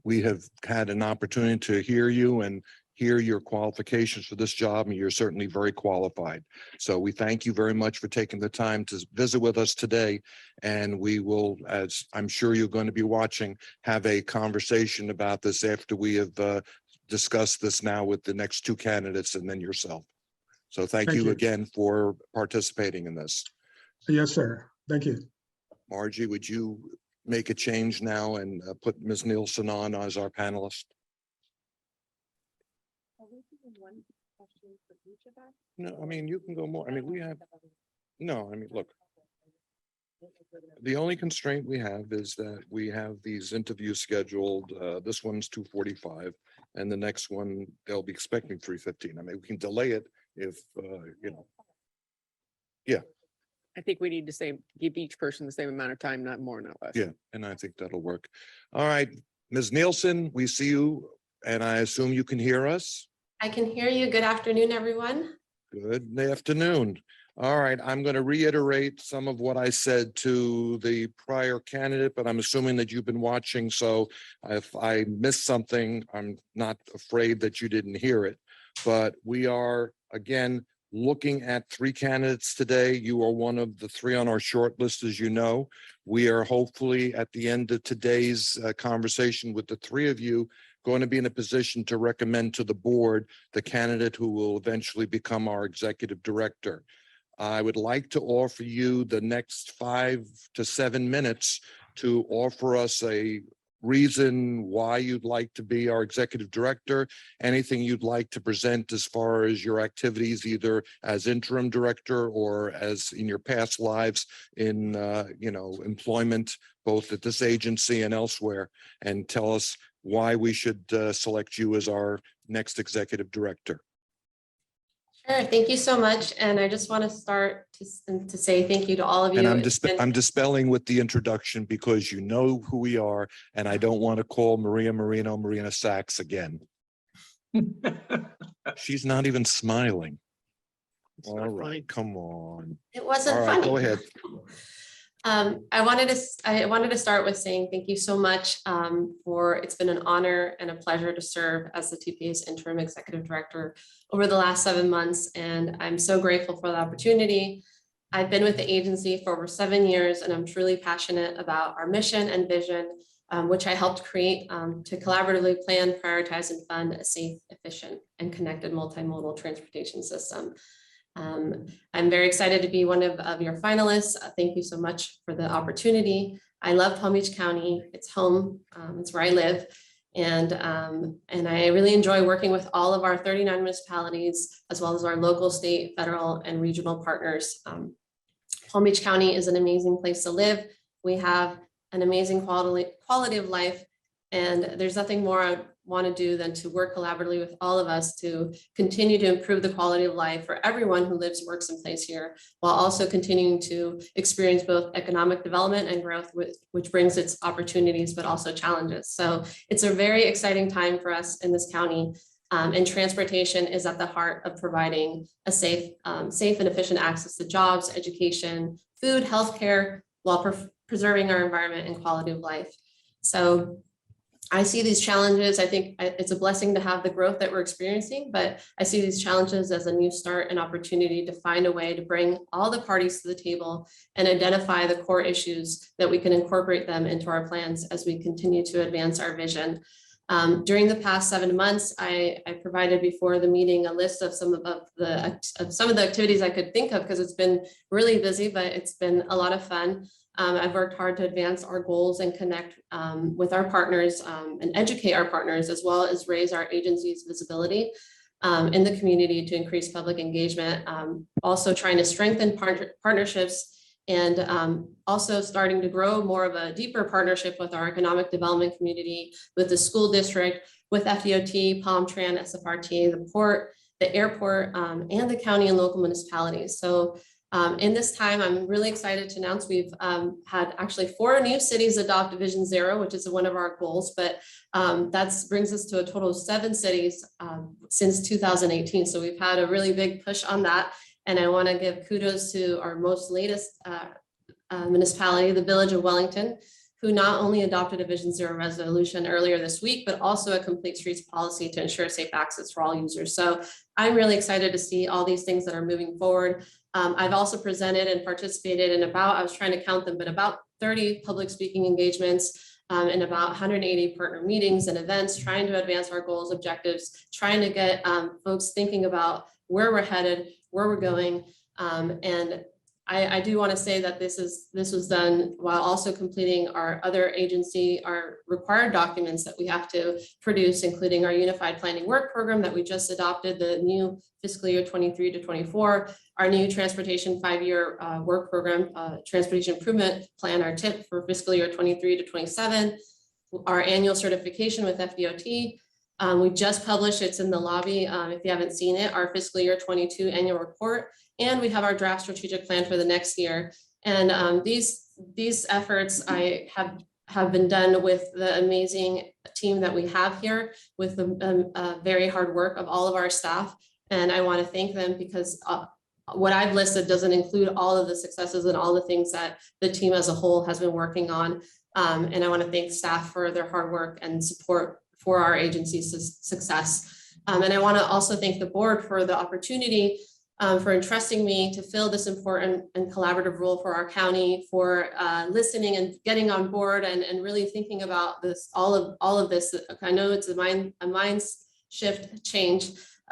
we have had an opportunity to hear you and hear your qualifications for this job, and you're certainly very qualified. So we thank you very much for taking the time to visit with us today. And we will, as I'm sure you're going to be watching, have a conversation about this after we have discussed this now with the next two candidates and then yourself. So thank Thank you you. again for participating in this. Yes, sir. Thank you. Margie, would you make a change now and put Ms. Nielsen on as our panelist? No, I mean, you can go more. I mean, we have, no, I mean, look, the only constraint we have is that we have these interviews scheduled. This one's 2:45 and the next one, they'll be expecting 3:15. I mean, we can delay it if, you know. I think we need to say, give each person the same amount of time, not more, not less. Yeah, and I think that'll work. All right, Ms. Nielsen, we see you, and I assume you can hear us. I can hear you. Good afternoon, everyone. Good afternoon. All right, I'm going to reiterate some of what I said to the prior candidate, but I'm assuming that you've been watching. So if I missed something, I'm not afraid that you didn't hear it. But we are, again, looking at three candidates today. You are one of the three on our short list, as you know. We are hopefully at the end of today's conversation with the three of you going to be in a position to recommend to the board the candidate who will eventually become our executive director. I would like to offer you the next 5 to 7 minutes to offer us a reason why you'd like to be our executive director, anything you'd like to present as far as your activities, either as interim director or as in your past lives in, employment, both at this agency and elsewhere, and tell us why we should select you as our next executive director. Sure. Thank you so much. And I just want to start to say thank you to all of you. And I'm It's been- I'm dispelling with the introduction because you know who we are, and I don't want to call Maria Marino, Marina Sachs again. She's not even smiling. All right, come on. It wasn't All right, funny. go ahead. I wanted to start with saying thank you so much it's been an honor and a pleasure to serve as the TPA's interim executive director over the last 7 months. And I'm so grateful for the opportunity. I've been with the agency for over 7 years, and I'm truly passionate about our mission and vision, which I helped create to collaboratively plan, prioritize, and fund a safe, efficient, and connected multimodal transportation system. I'm very excited to be one of your finalists. Thank you so much for the opportunity. I love Palm Beach County. It's home. It's where I live. And I really enjoy working with all of our 39 municipalities, as well as our local, state, federal, and regional partners. Palm Beach County is an amazing place to live. We have an amazing quality of life. And there's nothing more I want to do than to work collaboratively with all of us to continue to improve the quality of life for everyone who lives, works, and plays here, while also continuing to experience both economic development and growth, which brings its opportunities, but also challenges. So it's a very exciting time for us in this county. And transportation is at the heart of providing a safe and efficient access to jobs, education, food, healthcare, while preserving our environment and quality of life. So I see these challenges. I think it's a blessing to have the growth that we're experiencing, but I see these challenges as a new start and opportunity to find a way to bring all the parties to the table and identify the core issues that we can incorporate them into our plans as we continue to advance our vision. During the past 7 months, I provided before the meeting a list of some of the activities I could think of, because it's been really busy, but it's been a lot of fun. I've worked hard to advance our goals and connect with our partners and educate our partners, as well as raise our agency's visibility in the community to increase public engagement. Also trying to strengthen partnerships, and also starting to grow more of a deeper partnership with our economic development community, with the school district, with FDOT, PalmTran, SFRTA, the port, the airport, and the county and local municipalities. So In this time, I'm really excited to announce we've had actually 4 new cities adopt Division Zero, which is one of our goals, but that brings us to a total of 7 cities since 2018. So we've had a really big push on that. And I want to give kudos to our most latest municipality, the Village of Wellington, who not only adopted a Vision Zero resolution earlier this week, but also a complete streets policy to ensure safe access for all users. So I'm really excited to see all these things that are moving forward. I've also presented and participated in about, I was trying to count them, but about 30 public speaking engagements and about 180 partner meetings and events, trying to advance our goals, objectives, trying to get folks thinking about where we're headed, where we're going. And I do want to say that this was done while also completing our other agency, our required documents that we have to produce, including our Unified Planning Work Program that we just adopted, the new fiscal year 23 to 24, our new Transportation 5-year work program, Transportation Improvement Plan, our TIP for fiscal year 23 to 27, our annual certification with FDOT. We just published, it's in the lobby if you haven't seen it, our fiscal year 22 annual report. And we have our draft strategic plan for the next year. And these efforts have been done with the amazing team that we have here, with the very hard work of all of our staff. And I want to thank them because what I've listed doesn't include all of the successes and all the things that the team as a whole has been working on. And I want to thank staff for their hard work and support for our agency's success. And I want to also thank the board for the opportunity for entrusting me to fill this important and collaborative role for our county, for listening and getting on board and really thinking about this, all of this. I know it's a mind shift change.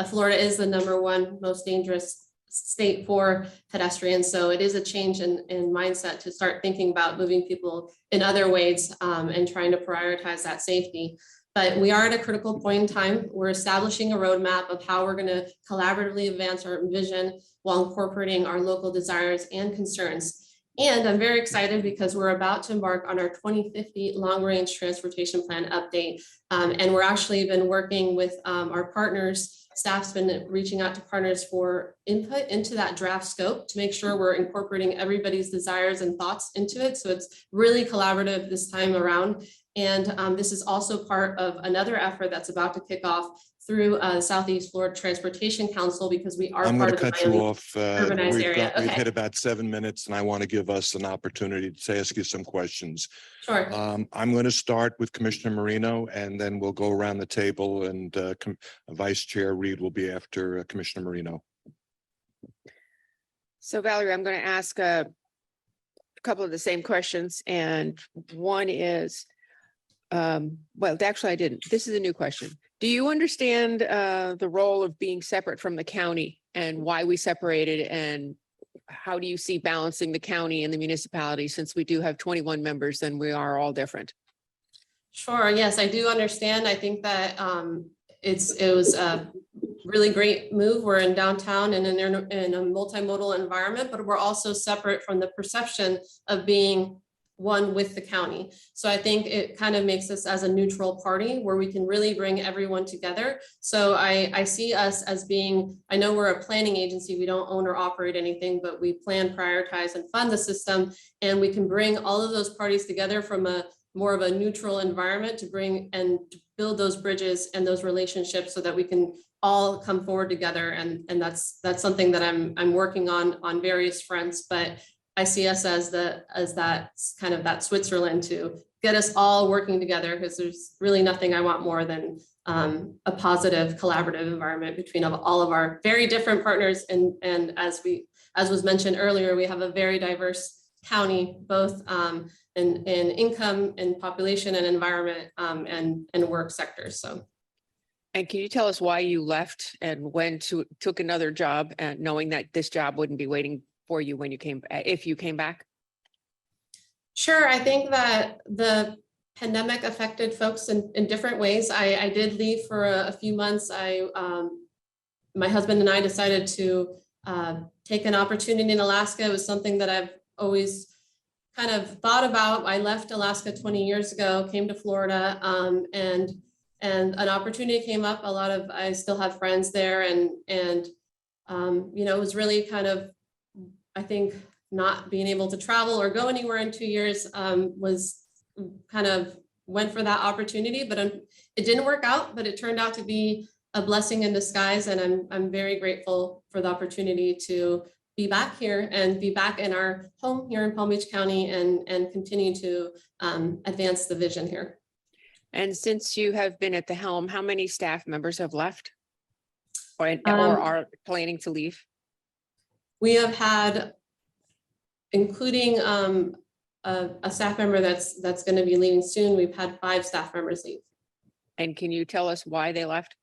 Florida is the #1 most dangerous state for pedestrians. So it is a change in mindset to start thinking about moving people in other ways and trying to prioritize that safety. But we are at a critical point in time. We're establishing a roadmap of how we're going to collaboratively advance our vision while incorporating our local desires and concerns. And I'm very excited because we're about to embark on our 2050 long-range transportation plan update. And we're actually been working with our partners. Staff's been reaching out to partners for input into that draft scope to make sure we're incorporating everybody's desires and thoughts into it. So it's really collaborative this time around. And this is also part of another effort that's about to kick off through Southeast Florida Transportation Council, because we are I'm going part to of cut the you Miami off. urbanized area. We've Okay. hit about 7 minutes and I want to give us an opportunity to ask you some questions. Sure. I'm going to start with Commissioner Marino and then we'll go around the table and Vice Chair Reed will be after Commissioner Marino. So Valerie, I'm going to ask a couple of the same questions. And one is, well, actually I didn't. This is a new question. Do you understand the role of being separate from the county and why we separated, and how do you see balancing the county and the municipality, since we do have 21 members and we are all different? Sure. Yes, I do understand. I think that it was a really great move. We're in downtown and in a multimodal environment, but we're also separate from the perception of being one with the county. So I think it kind of makes us as a neutral party where we can really bring everyone together. So I see us as being, I know we're a planning agency, we don't own or operate anything, but we plan, prioritize, and fund the system. And we can bring all of those parties together from a more of a neutral environment to bring and build those bridges and those relationships so that we can all come forward together. And that's something that I'm working on various fronts, but I see us as that kind of that Switzerland to get us all working together, because there's really nothing I want more than a positive collaborative environment between all of our very different partners. And as was mentioned earlier, we have a very diverse county, both in income and population and environment and work sectors. So. And can you tell us why you left and took another job, and knowing that this job wouldn't be waiting for you when you came, if you came back? Sure. I think that the pandemic affected folks in different ways. I did leave for a few months. My husband and I decided to take an opportunity in Alaska. It was something that I've always kind of thought about. I left Alaska 20 years ago, came to Florida, and an opportunity came up. I still have friends there, and it was really kind of, I think not being able to travel or go anywhere in 2 years was kind of went for that opportunity, but it didn't work out, but it turned out to be a blessing in disguise. And I'm very grateful for the opportunity to be back here and be back in our home here in Palm Beach County and continue to advance the vision here. And since you have been at the helm, how many staff members have left? Or Um, are planning to leave? We have had, including a staff member that's going to be leaving soon, we've had 5 staff members leave. And can you tell us why they left?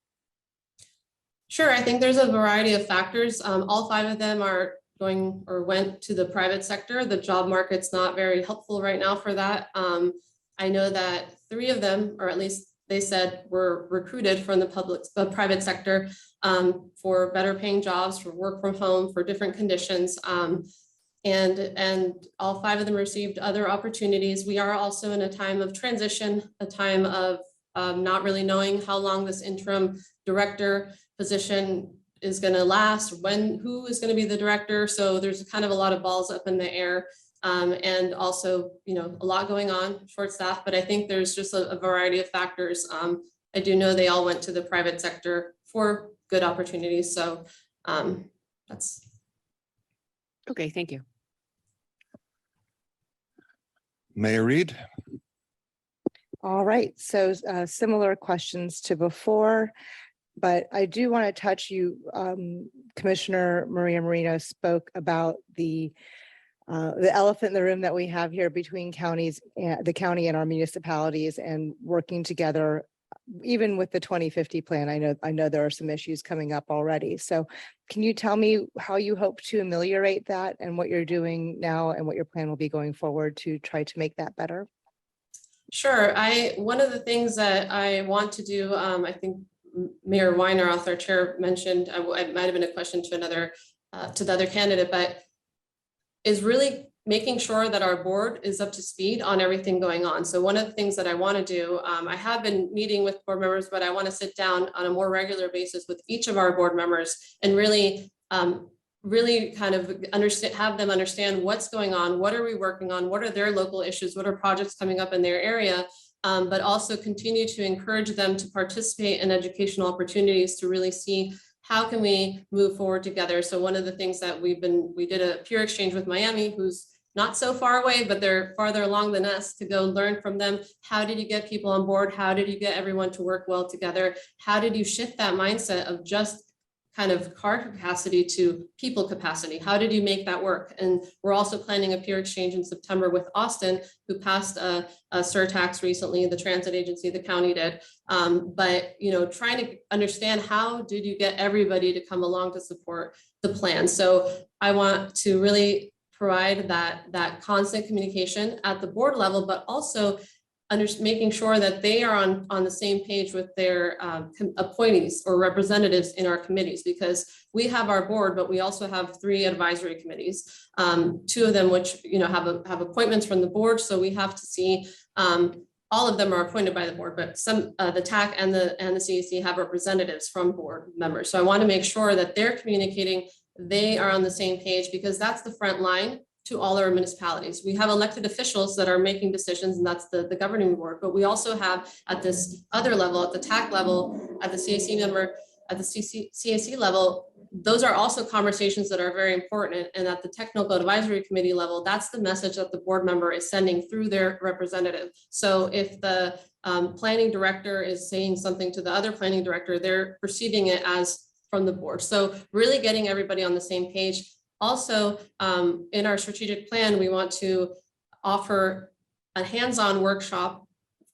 Sure, I think there's a variety of factors. All 5 of them are going or went to the private sector. The job market's not very helpful right now for that. I know that 3 of them, or at least they said, were recruited from the private sector for better paying jobs, for work from home, for different conditions. And all 5 of them received other opportunities. We are also in a time of transition, a time of not really knowing how long this interim director position is going to last, who is going to be the director. So there's kind of a lot of balls up in the air. And also, a lot going on, short staff, but I think there's just a variety of factors. I do know they all went to the private sector for good opportunities. So that's. Okay, thank you. Mayor Reed? All right, so similar questions to before, but I do want to touch you, Commissioner Maria Marino spoke about the elephant in the room that we have here between counties, and the county and our municipalities, and working together, even with the 2050 plan. I know there are some issues coming up already. So can you tell me how you hope to ameliorate that and what you're doing now and what your plan will be going forward to try to make that better? Sure. One of the things that I want to do, I think Mayor Weineroth, our chair, mentioned, it might have been a question to the other candidate, but is really making sure that our board is up to speed on everything going on. So one of the things that I want to do, I have been meeting with board members, but I want to sit down on a more regular basis with each of our board members and really kind of have them understand what's going on, what are we working on, what are their local issues, what are projects coming up in their area, but also continue to encourage them to participate in educational opportunities to really see how can we move forward together. So one of the things that we did a peer exchange with Miami, who's not so far away, but they're farther along than us, to go learn from them. How did you get people on board? How did you get everyone to work well together? How did you shift that mindset of just kind of car capacity to people capacity? How did you make that work? And we're also planning a peer exchange in September with Austin, who passed a surtax recently, the transit agency, the county did. But trying to understand, how did you get everybody to come along to support the plan? So I want to really provide that constant communication at the board level, but also making sure that they are on the same page with their appointees or representatives in our committees, because we have our board, but we also have 3 advisory committees, 2 of them which have appointments from the board. So we have to see, all of them are appointed by the board, but some the TAC and the CAC have representatives from board members. So I want to make sure that they're communicating, they are on the same page, because that's the front line to all our municipalities. We have elected officials that are making decisions, and that's the governing board, but we also have at this other level, at the TAC level, at the CAC member, at the CAC level, those are also conversations that are very important. And at the technical advisory committee level, that's the message that the board member is sending through their representative. So if the planning director is saying something to the other planning director, they're perceiving it as from the board. So really getting everybody on the same page. Also, in our strategic plan, we want to offer a hands-on workshop,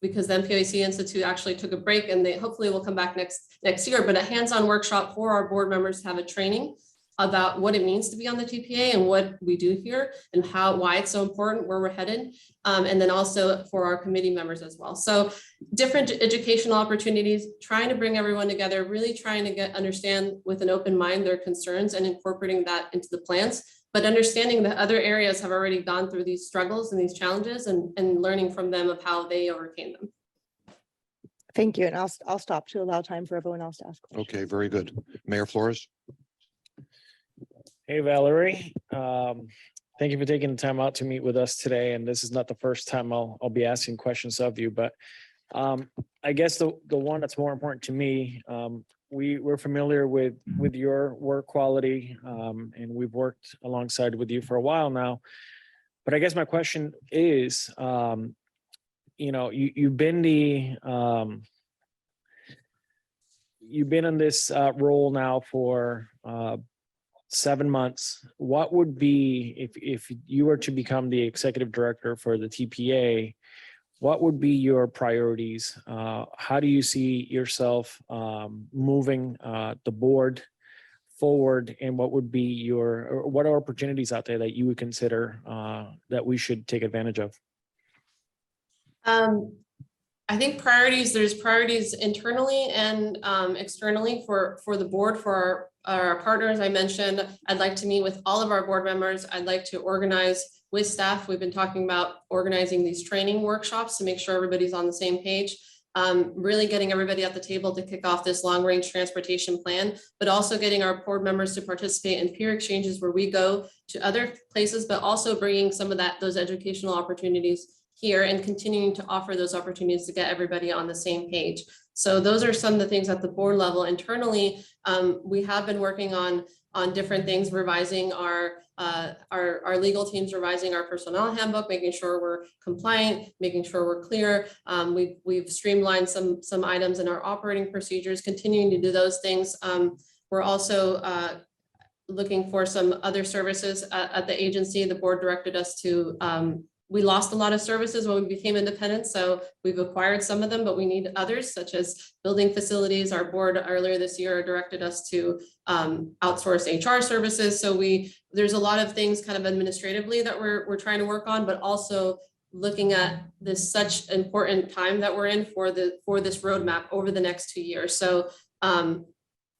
because the MPOAC Institute actually took a break, and they hopefully will come back next year, but a hands-on workshop for our board members to have a training about what it means to be on the TPA and what we do here and why it's so important, where we're headed. And then also for our committee members as well. So different educational opportunities, trying to bring everyone together, really trying to understand with an open mind their concerns and incorporating that into the plans, but understanding that other areas have already gone through these struggles and these challenges, and learning from them of how they overcame them. Thank you. And I'll stop to allow time for everyone else to ask questions. Okay, very good. Mayor Flores? Hey, Valerie. Thank you for taking the time out to meet with us today. And this is not the first time I'll be asking questions of you, but I guess the one that's more important to me, we're familiar with your work quality, and we've worked alongside with you for a while now. But I guess my question is, you've been in this role now for 7 months. What would be, if you were to become the executive director for the TPA, what would be your priorities? How do you see yourself moving the board forward, and what would be what are opportunities out there that you would consider that we should take advantage of? I think there's priorities internally and externally for the board, for our partners. I mentioned, I'd like to meet with all of our board members. I'd like to organize with staff. We've been talking about organizing these training workshops to make sure everybody's on the same page. Really getting everybody at the table to kick off this long range transportation plan, but also getting our board members to participate in peer exchanges where we go to other places, but also bringing some of those educational opportunities here and continuing to offer those opportunities to get everybody on the same page. So those are some of the things at the board level. Internally, we have been working on different things, revising our legal teams, revising our personnel handbook, making sure we're compliant, making sure we're clear. We've streamlined some items in our operating procedures, continuing to do those things. We're also looking for some other services at the agency. The board directed us to we lost a lot of services when we became independent, so we've acquired some of them, but we need others, such as building facilities. Our board earlier this year directed us to outsource HR services. So there's a lot of things kind of administratively that we're trying to work on, but also looking at this such important time that we're in for this roadmap over the next 2 years. So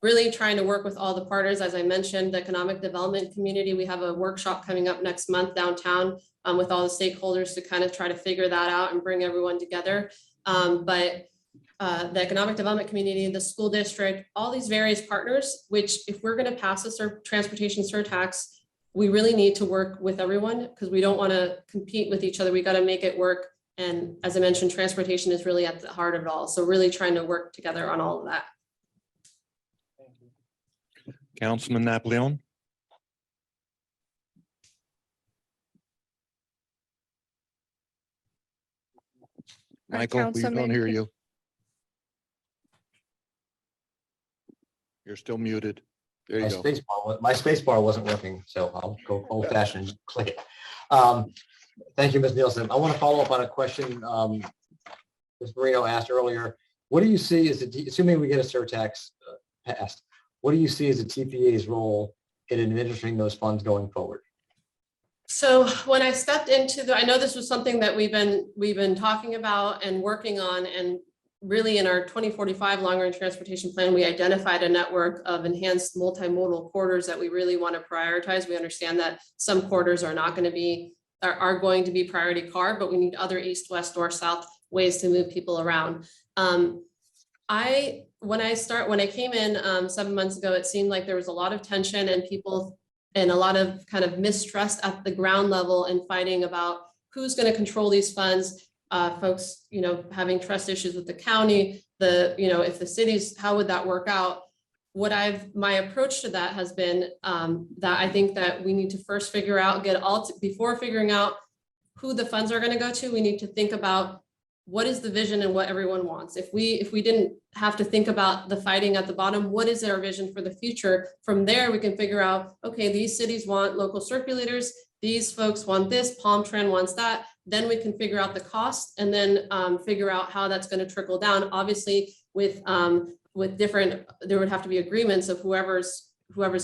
really trying to work with all the partners. As I mentioned, the economic development community, we have a workshop coming up next month downtown with all the stakeholders to kind of try to figure that out and bring everyone together. But the economic development community, the school district, all these various partners, which if we're going to pass a transportation surtax, we really need to work with everyone because we don't want to compete with each other. We got to make it work. And as I mentioned, transportation is really at the heart of it all. So really trying to work together on all of that. Councilman Napoleon? Michael, we don't Councilman hear Chris- you. You're still muted. There you go. My space bar wasn't working, so I'll go old fashioned and click it. Thank you, Ms. Nielsen. I want to follow up on a question Ms. Marino asked earlier. What do you see as assuming we get a surtax passed, what do you see as the TPA's role in administering those funds going forward? So when I stepped into I know this was something that we've been talking about and working on, and really in our 2045 long range transportation plan, we identified a network of enhanced multimodal corridors that we really want to prioritize. We understand that some corridors are not going to be going to be priority car, but we need other east, west, north, south ways to move people around. When I came in 7 months ago, it seemed like there was a lot of tension and a lot of kind of mistrust at the ground level and fighting about who's going to control these funds. Folks, having trust issues with the county, if the cities, how would that work out? My approach to that has been that I think that we need to first figure out, before figuring out who the funds are going to go to, we need to think about what is the vision and what everyone wants. If we didn't have to think about the fighting at the bottom, what is our vision for the future? From there, we can figure out, okay, these cities want local circulators, these folks want this, Palm Trend wants that. Then we can figure out the cost and then figure out how that's going to trickle down. Obviously, with different, there would have to be agreements of whoever's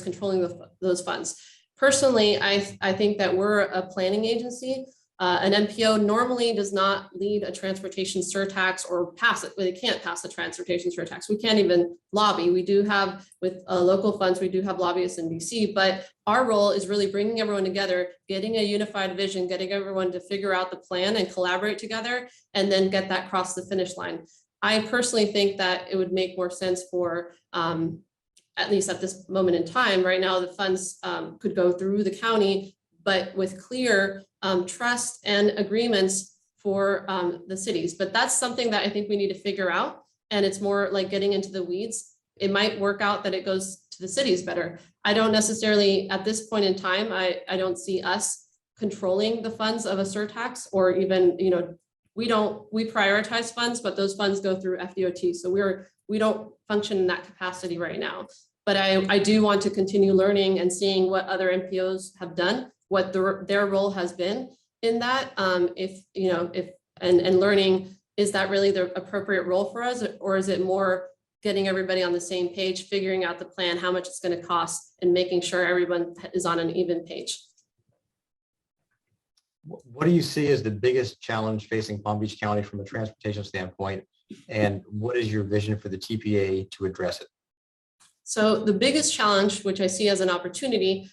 controlling those funds. Personally, I think that we're a planning agency. An MPO normally does not lead a transportation surtax or pass it. They can't pass a transportation surtax. We can't even lobby. We do have with local funds, we do have lobbyists in DC, but our role is really bringing everyone together, getting a unified vision, getting everyone to figure out the plan and collaborate together, and then get that across the finish line. I personally think that it would make more sense for at least at this moment in time, right now, the funds could go through the county, but with clear trust and agreements for the cities. But that's something that I think we need to figure out. And it's more like getting into the weeds. It might work out that it goes to the cities better. I don't necessarily, at this point in time, I don't see us controlling the funds of a surtax, or even, you know, we prioritize funds, but those funds go through FDOT. So we don't function in that capacity right now. But I do want to continue learning and seeing what other MPOs have done, what their role has been in that. And learning, is that really the appropriate role for us, or is it more getting everybody on the same page, figuring out the plan, how much it's going to cost, and making sure everyone is on an even page? What do you see as the biggest challenge facing Palm Beach County from a transportation standpoint? And what is your vision for the TPA to address it? So the biggest challenge, which I see as an opportunity,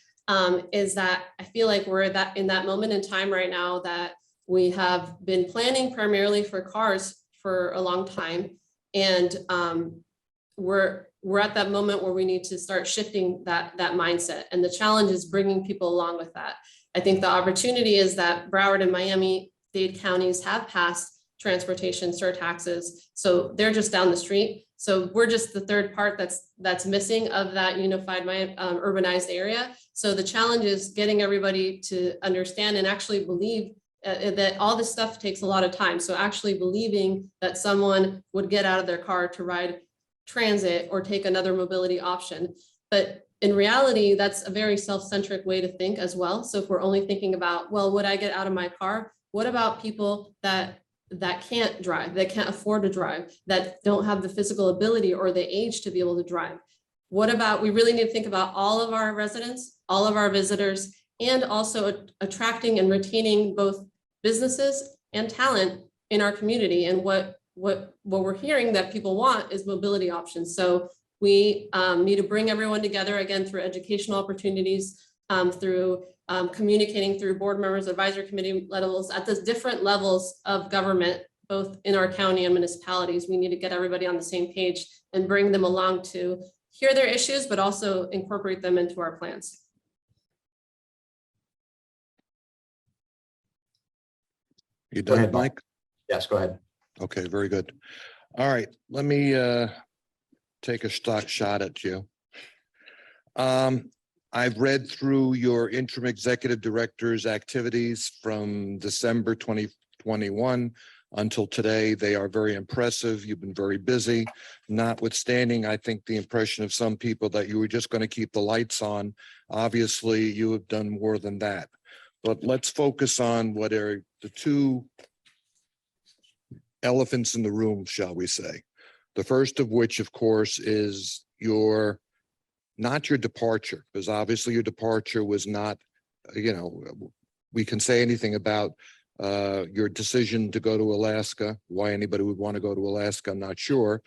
is that I feel like we're in that moment in time right now that we have been planning primarily for cars for a long time. And we're at that moment where we need to start shifting that mindset. And the challenge is bringing people along with that. I think the opportunity is that Broward and Miami-Dade counties have passed transportation surtaxes. So they're just down the street. So we're just the third part that's missing of that unified urbanized area. So the challenge is getting everybody to understand and actually believe that all this stuff takes a lot of time. So actually believing that someone would get out of their car to ride transit or take another mobility option. But in reality, that's a very self-centric way to think as well. So if we're only thinking about, well, would I get out of my car? What about people that can't drive, that can't afford to drive, that don't have the physical ability or the age to be able to drive? What about, we really need to think about all of our residents, all of our visitors, and also attracting and retaining both businesses and talent in our community. And what we're hearing that people want is mobility options. So we need to bring everyone together again through educational opportunities, through communicating through board members, advisory committee levels, at the different levels of government, both in our county and municipalities. We need to get everybody on the same page and bring them along to hear their issues, but also incorporate them into our plans. You Go done, ahead, Bob. Mike? Yes, go ahead. Okay, very good. All right, let me take a stock shot at you. I've read through your interim executive director's activities from December 2021 until today. They are very impressive. You've been very busy. Notwithstanding, I think the impression of some people that you were just going to keep the lights on. Obviously, you have done more than that. But let's focus on what are the two elephants in the room, shall we say. The first of which, of course, is not your departure, because obviously your departure was not, we can say anything about your decision to go to Alaska. Why anybody would want to go to Alaska, I'm not sure.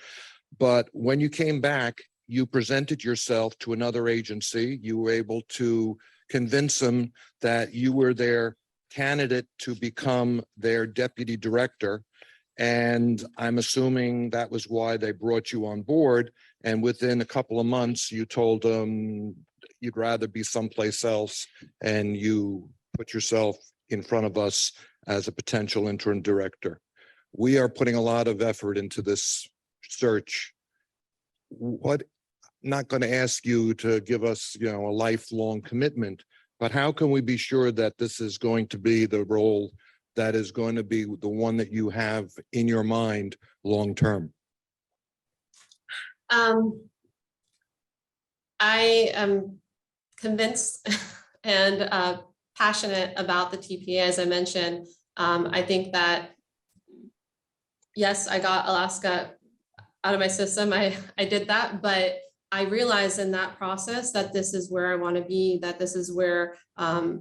But when you came back, you presented yourself to another agency. You were able to convince them that you were their candidate to become their deputy director. And I'm assuming that was why they brought you on board. And within a couple of months, you told them you'd rather be someplace else, and you put yourself in front of us as a potential interim director. We are putting a lot of effort into this search. Not going to ask you to give us, a lifelong commitment, but how can we be sure that this is going to be the role that is going to be the one that you have in your mind long term? I am convinced and passionate about the TPA, as I mentioned. I think that, yes, I got Alaska out of my system. I did that, but I realized in that process that this is where I want to be, that this is where, I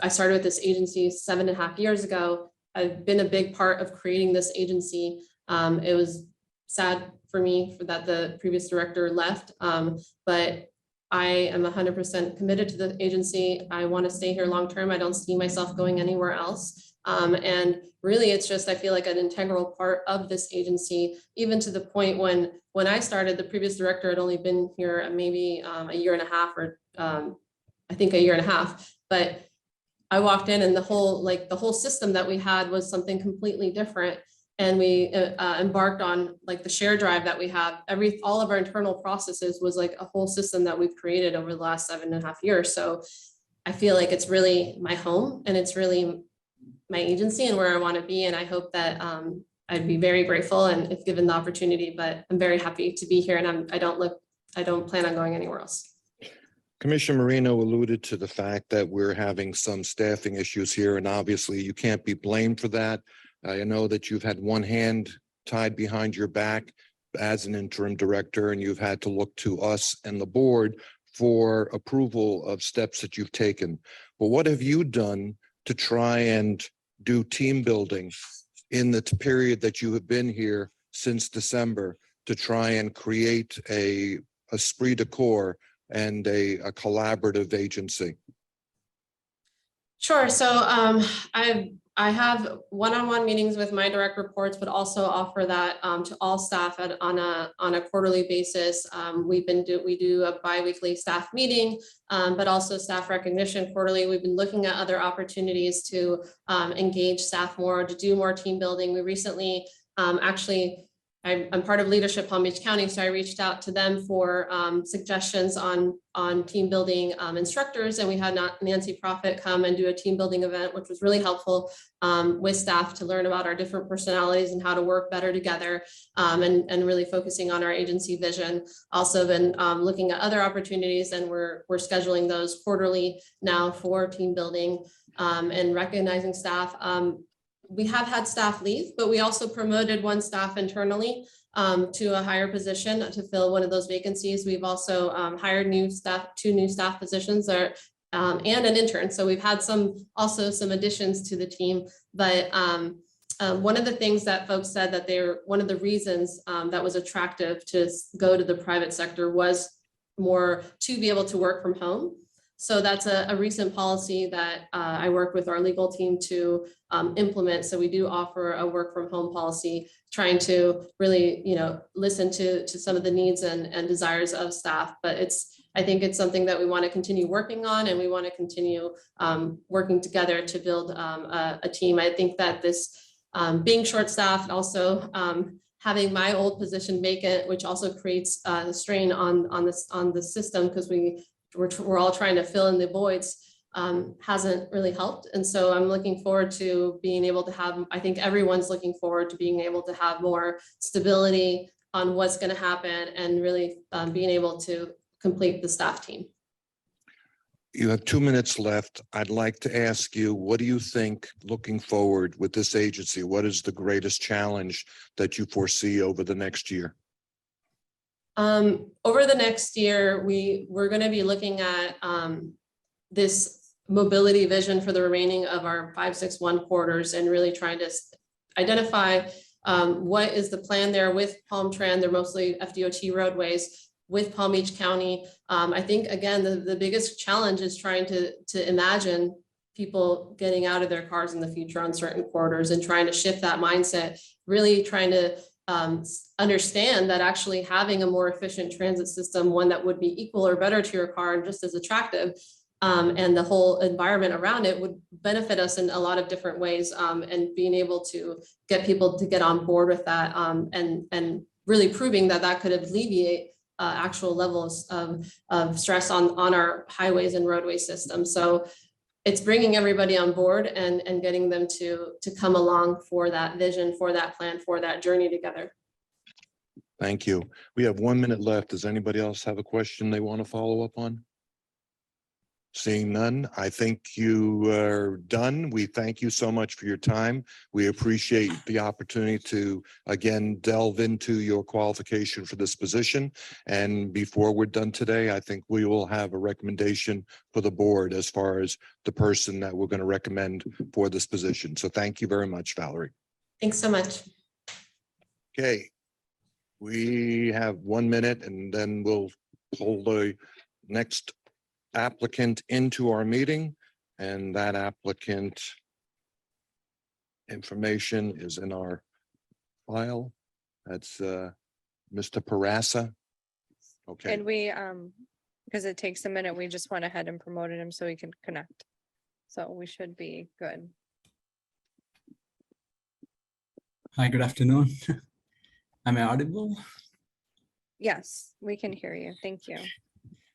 started with this agency 7.5 years ago. I've been a big part of creating this agency. It was sad for me that the previous director left, but I am 100% committed to the agency. I want to stay here long term. I don't see myself going anywhere else. And really, it's just, I feel like an integral part of this agency, even to the point when I started, the previous director had only been here maybe a year and a half or I think a year and a half. But I walked in and the whole system that we had was something completely different. And we embarked on like the share drive that we have. All of our internal processes was like a whole system that we've created over the last 7.5 years. So I feel like it's really my home and it's really my agency and where I want to be. And I hope that I'd be very grateful and if given the opportunity, but I'm very happy to be here and I don't plan on going anywhere else. Commissioner Marino alluded to the fact that we're having some staffing issues here, and obviously you can't be blamed for that. I know that you've had one hand tied behind your back as an interim director, and you've had to look to us and the board for approval of steps that you've taken. But what have you done to try and do team building in the period that you have been here since December to try and create a esprit de corps and a collaborative agency? Sure. So I have one-on-one meetings with my direct reports, but also offer that to all staff on a quarterly basis. We do a biweekly staff meeting, but also staff recognition quarterly. We've been looking at other opportunities to engage staff more, to do more team building. We recently I'm part of Leadership Palm Beach County, so I reached out to them for suggestions on team building instructors, and we had Nancy Prophet come and do a team building event, which was really helpful with staff to learn about our different personalities and how to work better together, and really focusing on our agency vision. Also been looking at other opportunities, and we're scheduling those quarterly now for team building and recognizing staff. We have had staff leave, but we also promoted one staff internally to a higher position to fill one of those vacancies. We've also hired two new staff positions and an intern. So we've had some additions to the team. But one of the things that folks said that one of the reasons that was attractive to go to the private sector was more to be able to work from home. So that's a recent policy that I work with our legal team to implement. So we do offer a work from home policy, trying to really, listen to some of the needs and desires of staff. But I think it's something that we want to continue working on, and we want to continue working together to build a team. I think that this being short-staffed, also having my old position vacant, which also creates a strain on the system, because we're all trying to fill in the voids, hasn't really helped. And so I'm looking forward to being able to have, I think everyone's looking forward to being able to have more stability on what's going to happen, and really being able to complete the staff team. You have 2 minutes left. I'd like to ask you, what do you think looking forward with this agency? What is the greatest challenge that you foresee over the next year? Over the next year, we're going to be looking at this mobility vision for the remaining of our 561 corridors, and really trying to identify what is the plan there with Palm Tran. They're mostly FDOT roadways with Palm Beach County. I think, again, the biggest challenge is trying to imagine people getting out of their cars in the future on certain corridors, and trying to shift that mindset, really trying to understand that actually having a more efficient transit system, one that would be equal or better to your car and just as attractive, and the whole environment around it would benefit us in a lot of different ways, and being able to get people to get on board with that, and really proving that could alleviate actual levels of stress on our highways and roadway system. So it's bringing everybody on board and getting them to come along for that vision, for that plan, for that journey together. Thank you. We have 1 minute left. Does anybody else have a question they want to follow up on? Seeing none, I think you are done. We thank you so much for your time. We appreciate the opportunity to, again, delve into your qualification for this position. And before we're done today, I think we will have a recommendation for the board as far as the person that we're going to recommend for this position. So thank you very much, Valerie. Thanks so much. Okay. We have 1 minute, and then we'll pull the next applicant into our meeting, and that applicant information is in our file. That's Mr. Parasa. Okay, And we, because it takes a minute, we just went ahead and promoted him so he can connect. So we should be good. Hi, good afternoon. Am I audible? Yes, we can hear you. Thank you.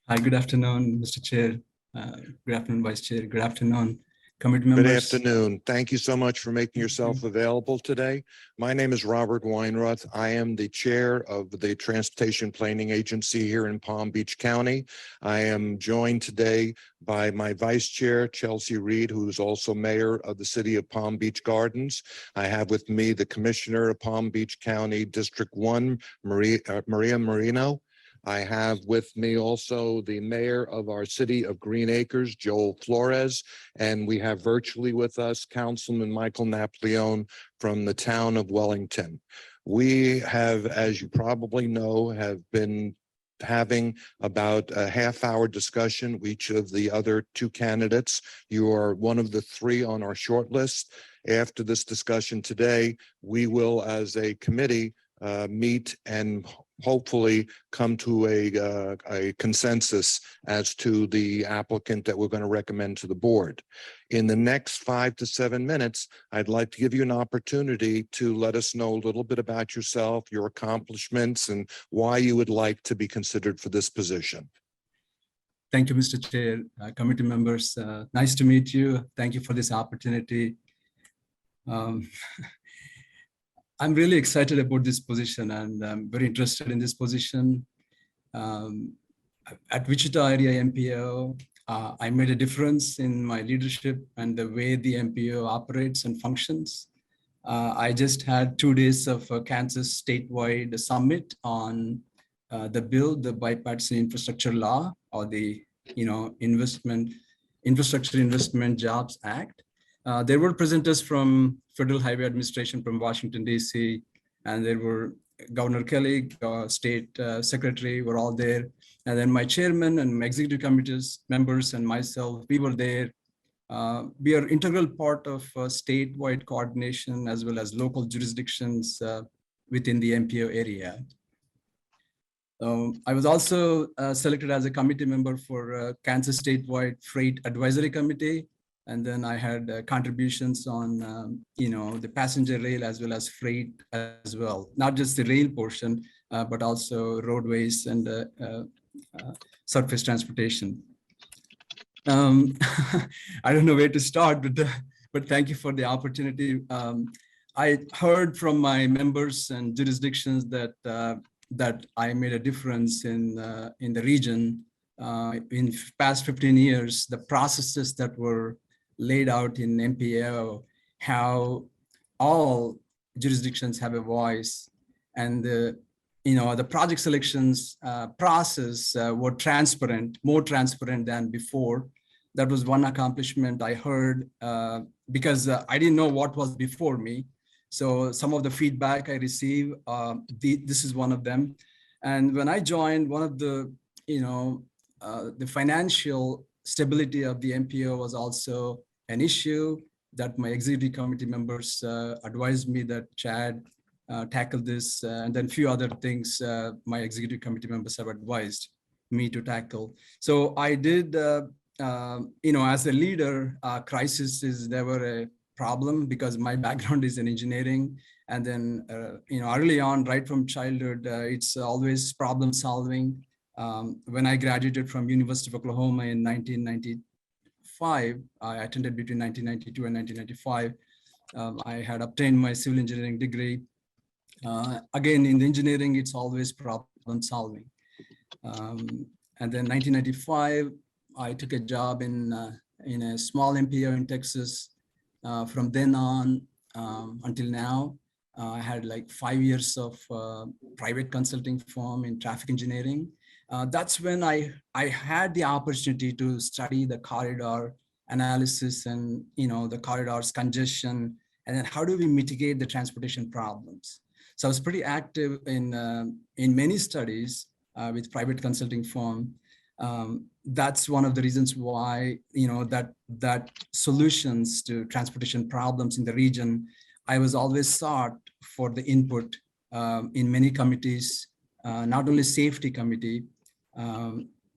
Hi, good afternoon, Mr. Chair. Good afternoon, Vice Chair. Good afternoon, committee good members. afternoon. Thank you so much for making yourself available today. My name is Robert Weinroth. I am the chair of the Transportation Planning Agency here in Palm Beach County. I am joined today by my vice chair, Chelsea Reed, who is also mayor of the city of Palm Beach Gardens. I have with me the commissioner of Palm Beach County District 1, Maria Marino. I have with me also the mayor of our city of Green Acres, Joel Flores, and we have virtually with us Councilman Michael Napoleon from the town of Wellington. We have, as you probably know, have been having about a half-hour discussion with each of the other two candidates. You are one of the three on our short list. After this discussion today, we will, as a committee, meet and hopefully come to a consensus as to the applicant that we're going to recommend to the board. In the next 5 to 7 minutes, I'd like to give you an opportunity to let us know a little bit about yourself, your accomplishments, and why you would like to be considered for this position. Thank you, Mr. Chair, committee members. Nice to meet you. Thank you for this opportunity. I'm really excited about this position and I'm very interested in this position. At Wichita area MPO, I made a difference in my leadership and the way the MPO operates and functions. I just had 2 days of a Kansas statewide summit on the bill, the Bipartisan Infrastructure Law, or the Infrastructure Investment Jobs Act. There were presenters from Federal Highway Administration from Washington, D.C., and there were Governor Kelly, State Secretary were all there. And then my chairman and my executive committees members and myself, we were there. We are integral part of statewide coordination as well as local jurisdictions within the MPO area. I was also selected as a committee member for Kansas Statewide Freight Advisory Committee. And then I had contributions on, the passenger rail as well as freight as well. Not just the rail portion, but also roadways and surface transportation. I don't know where to start, but thank you for the opportunity. I heard from my members and jurisdictions that that I made a difference in the region. In past 15 years, the processes that were laid out in MPO, how all jurisdictions have a voice, and the project selections process were transparent, more transparent than before. That was one accomplishment I heard because I didn't know what was before me. So some of the feedback I received, this is one of them. And when I joined, one of the financial stability of the MPO was also an issue that my executive committee members advised me that Chad tackle this, and then a few other things my executive committee members have advised me to tackle. So I did, as a leader, crisis is never a problem because my background is in engineering. And then, early on, right from childhood, it's always problem solving. When I graduated from University of Oklahoma in 1995, I attended between 1992 and 1995. I had obtained my civil engineering degree. Again, in the engineering, it's always problem solving. And then 1995, I took a job in a small MPO in Texas. From then on until now, I had like 5 years of private consulting firm in traffic engineering. That's when I had the opportunity to study the corridor analysis and the corridors congestion, and then how do we mitigate the transportation problems. So I was pretty active in many studies with private consulting firm. That's one of the reasons why, that solutions to transportation problems in the region, I was always sought for the input in many committees, not only safety committee,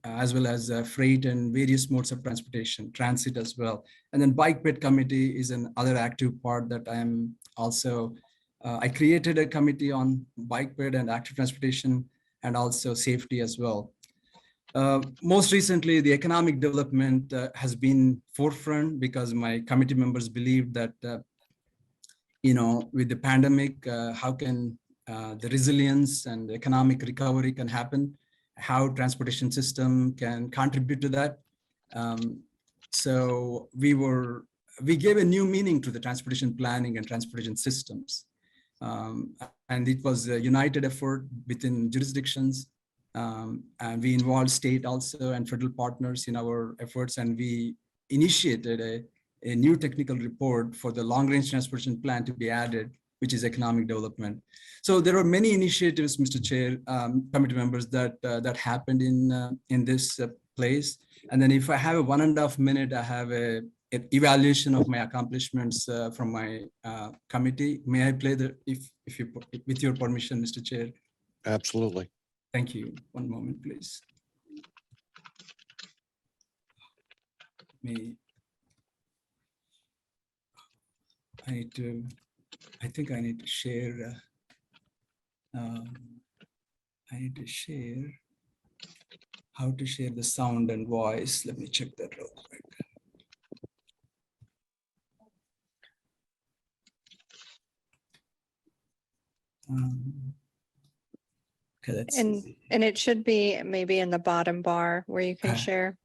as well as freight and various modes of transportation, transit as well. And then bike ped committee is another active part that I am also, I created a committee on bike ped and active transportation and also safety as well. Most recently, the economic development has been forefront because my committee members believe that, with the pandemic, how can the resilience and economic recovery can happen, how transportation system can contribute to that. So we gave a new meaning to the transportation planning and transportation systems. And it was a united effort within jurisdictions. And we involved state also and federal partners in our efforts. And we initiated a new technical report for the long range transportation plan to be added, which is economic development. So there are many initiatives, Mr. Chair, committee members, that happened in this place. And then if I have a 1.5 minute, I have an evaluation of my accomplishments from my committee. May I play with your permission, Mr. Chair? Absolutely. Thank you. One moment, please. I think I need to share. I need to share how to share the sound and voice. Let me check that real quick. Okay, let's see. And it should be maybe in the bottom bar where you can share.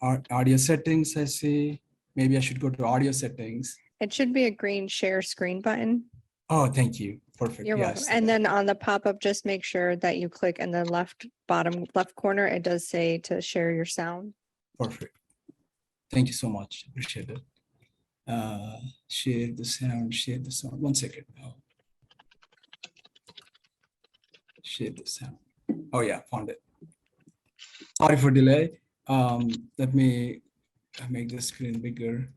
Audio settings, I see. Maybe I should go to audio settings. It should be a green share screen button. Oh, thank you. Perfect. You're welcome. Yes. And then on the pop-up, just make sure that you click in the bottom left corner. It does say to share your sound. Perfect. Thank you so much. Appreciate it. Share the sound, share the sound. 1 second. Oh. Share the sound. Oh yeah, found it. Sorry for delay. Let me make the screen bigger.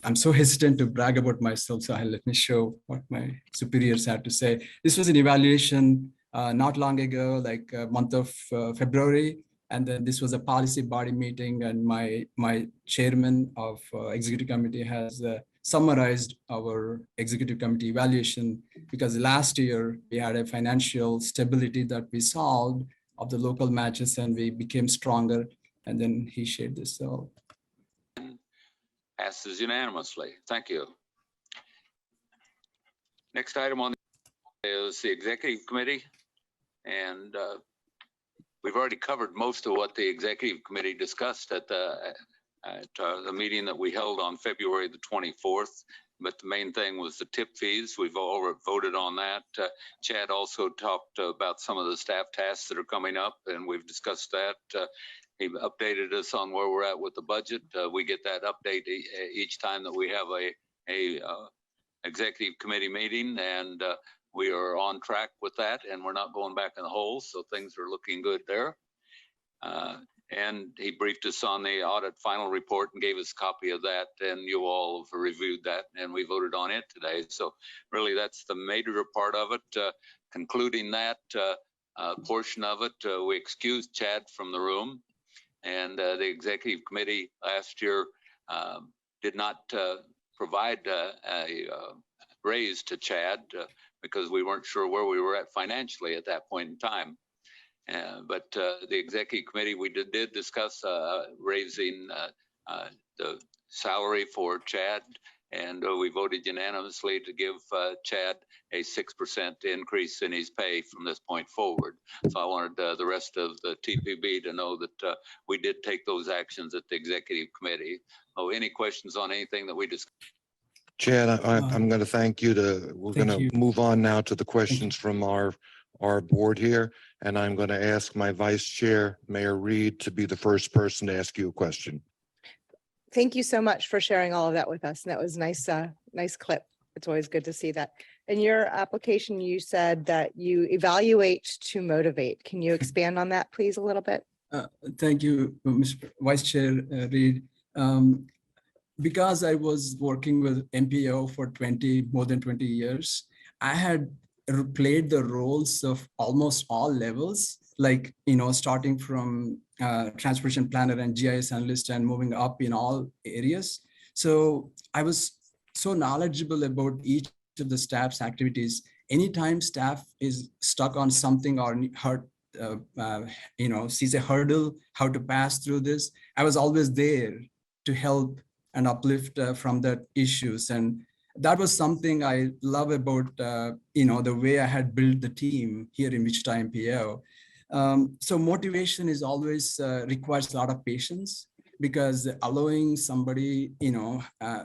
I'm so hesitant to brag about myself, so let me show what my superiors had to say. This was an evaluation not long ago, like month of February, and then this was a policy body meeting, and my chairman of executive committee has summarized our executive committee evaluation, because last year we had a financial stability that we solved of the local matches and we became stronger, and then he shared this. So passes unanimously. Thank you. Next item on is the executive committee, and we've already covered most of what the executive committee discussed at the meeting that we held on February the 24th. But the main thing was the tip fees. We've all voted on that. Chad also talked about some of the staff tasks that are coming up, and we've discussed that. He updated us on where we're at with the budget. We get that update each time that we have a executive committee meeting, and we are on track with that, and we're not going back in the hole, so things are looking good there. And he briefed us on the audit final report and gave us a copy of that, and you all have reviewed that, and we voted on it today. So really, that's the major part of it. Concluding that portion of it, we excused Chad from the room, and the executive committee last year did not provide a raise to Chad because we weren't sure where we were at financially at that point in time. But the executive committee, we did discuss raising the salary for Chad, and we voted unanimously to give Chad a 6% increase in his pay from this point forward. So I wanted the rest of the TPB to know that we did take those actions at the executive committee. Oh, any questions on anything that we discussed? Chad, I'm going to thank you. We're going to move on now to the questions from our board here. And I'm going to ask my vice chair, Mayor Reed, to be the first person to ask you a question. Thank you so much for sharing all of that with us. And that was nice, nice clip. It's always good to see that. In your application, you said that you evaluate to motivate. Can you expand on that, please, a little bit? Thank you, Mr. Vice Chair Reed. Because I was working with MPO for more than 20 years, I had played the roles of almost all levels, like, starting from transportation planner and GIS analyst and moving up in all areas. So I was so knowledgeable about each of the staff's activities. Anytime staff is stuck on something or sees a hurdle, how to pass through this, I was always there to help and uplift from the issues. And that was something I love about, the way I had built the team here in Wichita MPO. So motivation is always requires a lot of patience, because allowing somebody,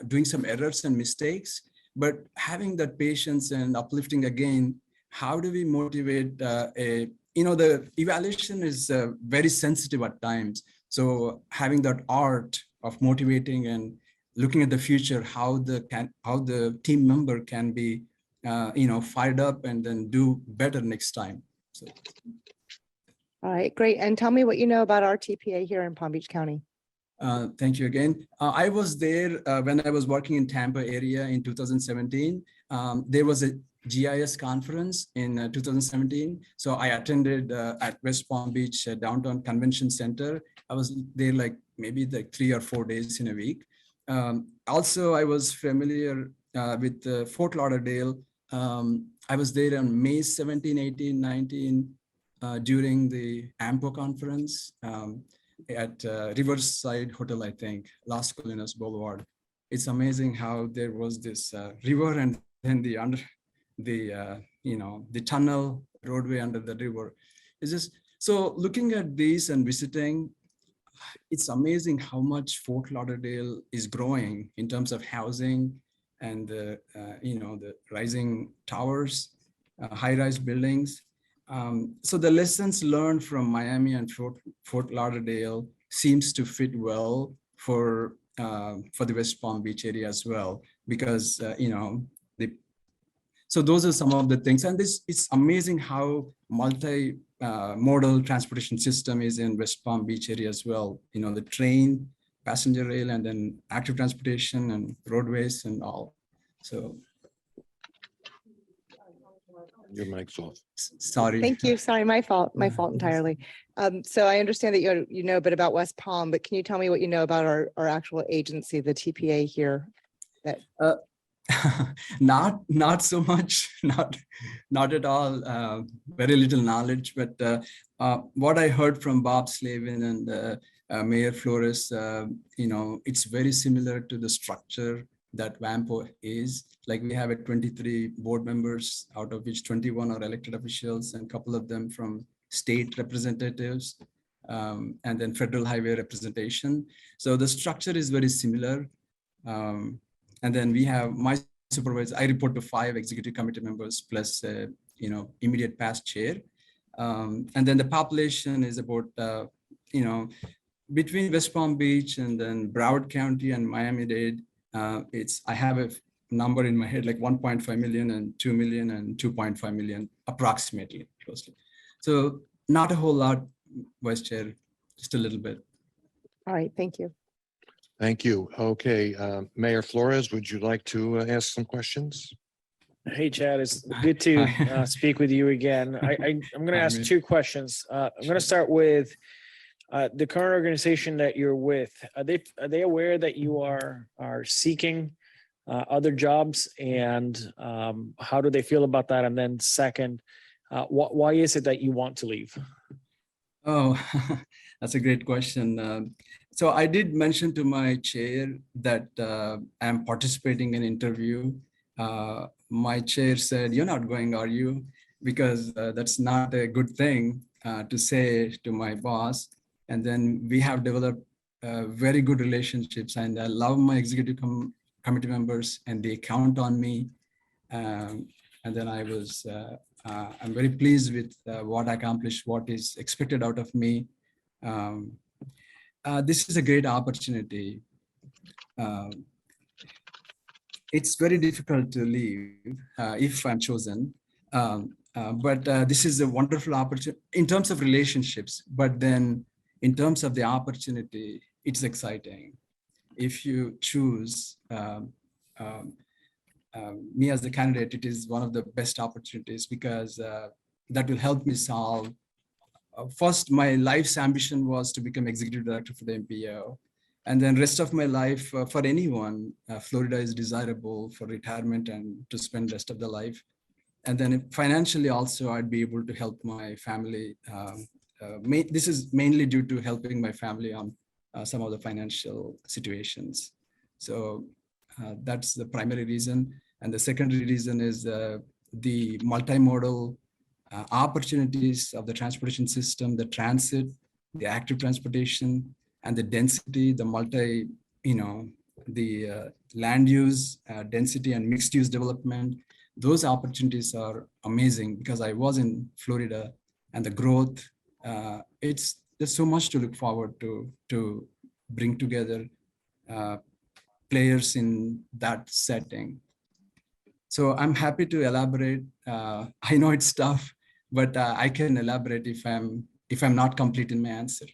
doing some errors and mistakes, but having that patience and uplifting again, how do we motivate the evaluation is very sensitive at times. So having that art of motivating and looking at the future, how the team member can be, fired up and then do better next time. So. All right, great. And tell me what you know about our TPA here in Palm Beach County. Thank you again. I was there when I was working in Tampa area in 2017. There was a GIS conference in 2017. So I attended at West Palm Beach Downtown Convention Center. I was there maybe 3 or 4 days in a week. Also, I was familiar with Fort Lauderdale. I was there on May 17, 18, 19 during the AMPO conference at Riverside Hotel, I think, Las Colinas Boulevard. It's amazing how there was this river and then the tunnel roadway under the river. It's just, so looking at these and visiting, it's amazing how much Fort Lauderdale is growing in terms of housing and the rising towers, high-rise buildings. So the lessons learned from Miami and Fort Lauderdale seems to fit well for the West Palm Beach area as well, because so those are some of the things. And it's amazing how multi-modal transportation system is in West Palm Beach area as well. The train, passenger rail, and then active transportation and roadways and all. So. Your mic's off. Sorry. Thank you. Sorry, my fault entirely. So I understand that you know a bit about West Palm, but can you tell me what you know about our actual agency, the TPA here? Not so much, not at all. Very little knowledge, but what I heard from Bob Slavin and Mayor Flores, it's very similar to the structure that WAMPO is. Like, we have 23 board members, out of which 21 are elected officials, and a couple of them from state representatives, and then federal highway representation. So the structure is very similar. And then we have my supervisor. I report to 5 executive committee members plus, immediate past chair. And then the population is about, between West Palm Beach and then Broward County and Miami-Dade. I have a number in my head, like 1.5 million and 2 million and 2.5 million, approximately, closely. So not a whole lot, Vice Chair, just a little bit. All right, thank you. Thank you. Okay, Mayor Flores, would you like to ask some questions? Hey, Chad, it's good to speak with you again. I'm going to ask 2 questions. I'm going to start with the current organization that you're with. Are they aware that you are seeking other jobs, and how do they feel about that? And then second, why is it that you want to leave? Oh, that's a great question. So I did mention to my chair that I'm participating in an interview. My chair said, "You're not going, are you?" Because that's not a good thing to say to my boss. And then we have developed very good relationships, and I love my executive committee members, and they count on me. And then I'm very pleased with what I accomplished, what is expected out of me. This is a great opportunity. it's very difficult to leave if I'm chosen. But this is a wonderful opportunity in terms of relationships, but then in terms of the opportunity, it's exciting. If you choose me as the candidate, it is one of the best opportunities because that will help me solve. First, my life's ambition was to become executive director for the MPO. And then rest of my life, for anyone, Florida is desirable for retirement and to spend rest of the life. And then financially also, I'd be able to help my family. This is mainly due to helping my family on some of the financial situations. So that's the primary reason. And the secondary reason is the multimodal opportunities of the transportation system, the transit, the active transportation, and the density, the land use, density and mixed use development. Those opportunities are amazing because I was in Florida and the growth, there's so much to look forward to bring together players in that setting. So I'm happy to elaborate. I know it's tough, but I can elaborate if I'm not complete in my answer.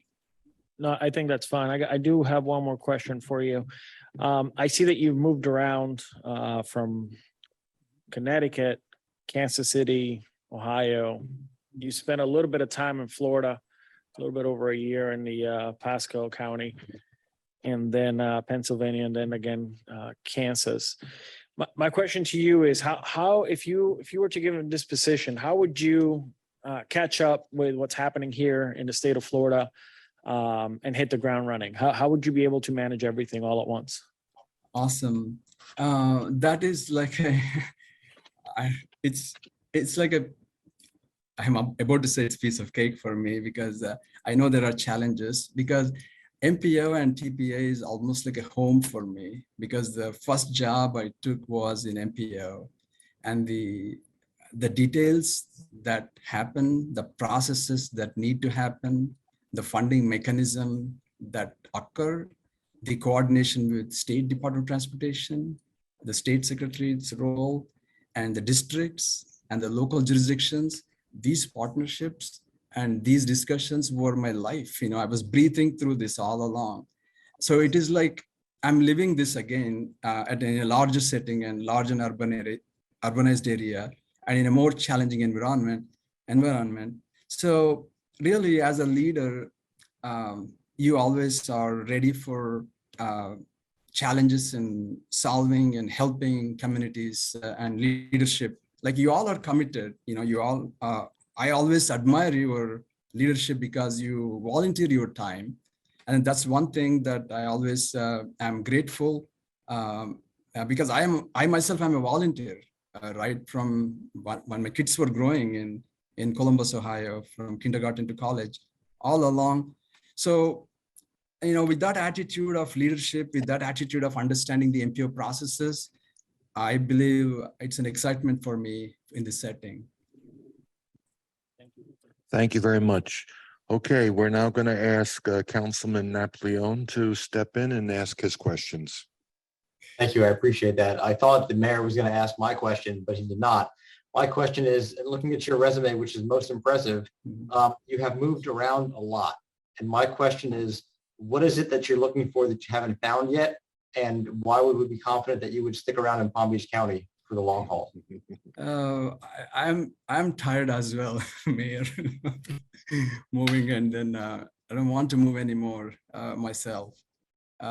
No, I think that's fine. I do have one more question for you. I see that you've moved around from Connecticut, Kansas City, Ohio. You spent a little bit of time in Florida, a little bit over a year in the Pasco County, and then Pennsylvania, and then again Kansas. My question to you is how if you were to give him this position, how would you catch up with what's happening here in the state of Florida and hit the ground running? How would you be able to manage everything all at once? Awesome. That is like it's like I'm about to say it's a piece of cake for me because I know there are challenges because MPO and TPA is almost like a home for me because the first job I took was in MPO, and the details that happen, the processes that need to happen, the funding mechanism that occur, the coordination with State Department of Transportation, the state secretary's role, and the districts and the local jurisdictions, these partnerships and these discussions were my life. I was breathing through this all along. So it is like I'm living this again in a larger setting and large and urbanized area and in a more challenging environment. So really, as a leader, you always are ready for challenges in solving and helping communities and leadership. Like you all are committed, I always admire your leadership because you volunteer your time. And that's one thing that I always am grateful because I myself am a volunteer, right from when my kids were growing in Columbus, Ohio, from kindergarten to college, all along. So, with that attitude of leadership, with that attitude of understanding the MPO processes, I believe it's an excitement for me in this setting. Thank you very much. Okay, we're now going to ask Councilman Napoleon to step in and ask his questions. Thank you. I appreciate that. I thought the mayor was going to ask my question, but he did not. My question is, looking at your resume, which is most impressive, you have moved around a lot. And my question is, what is it that you're looking for that you haven't found yet? And why would we be confident that you would stick around in Palm Beach County for the long haul? I'm tired as well, Mayor, moving, and then I don't want to move anymore myself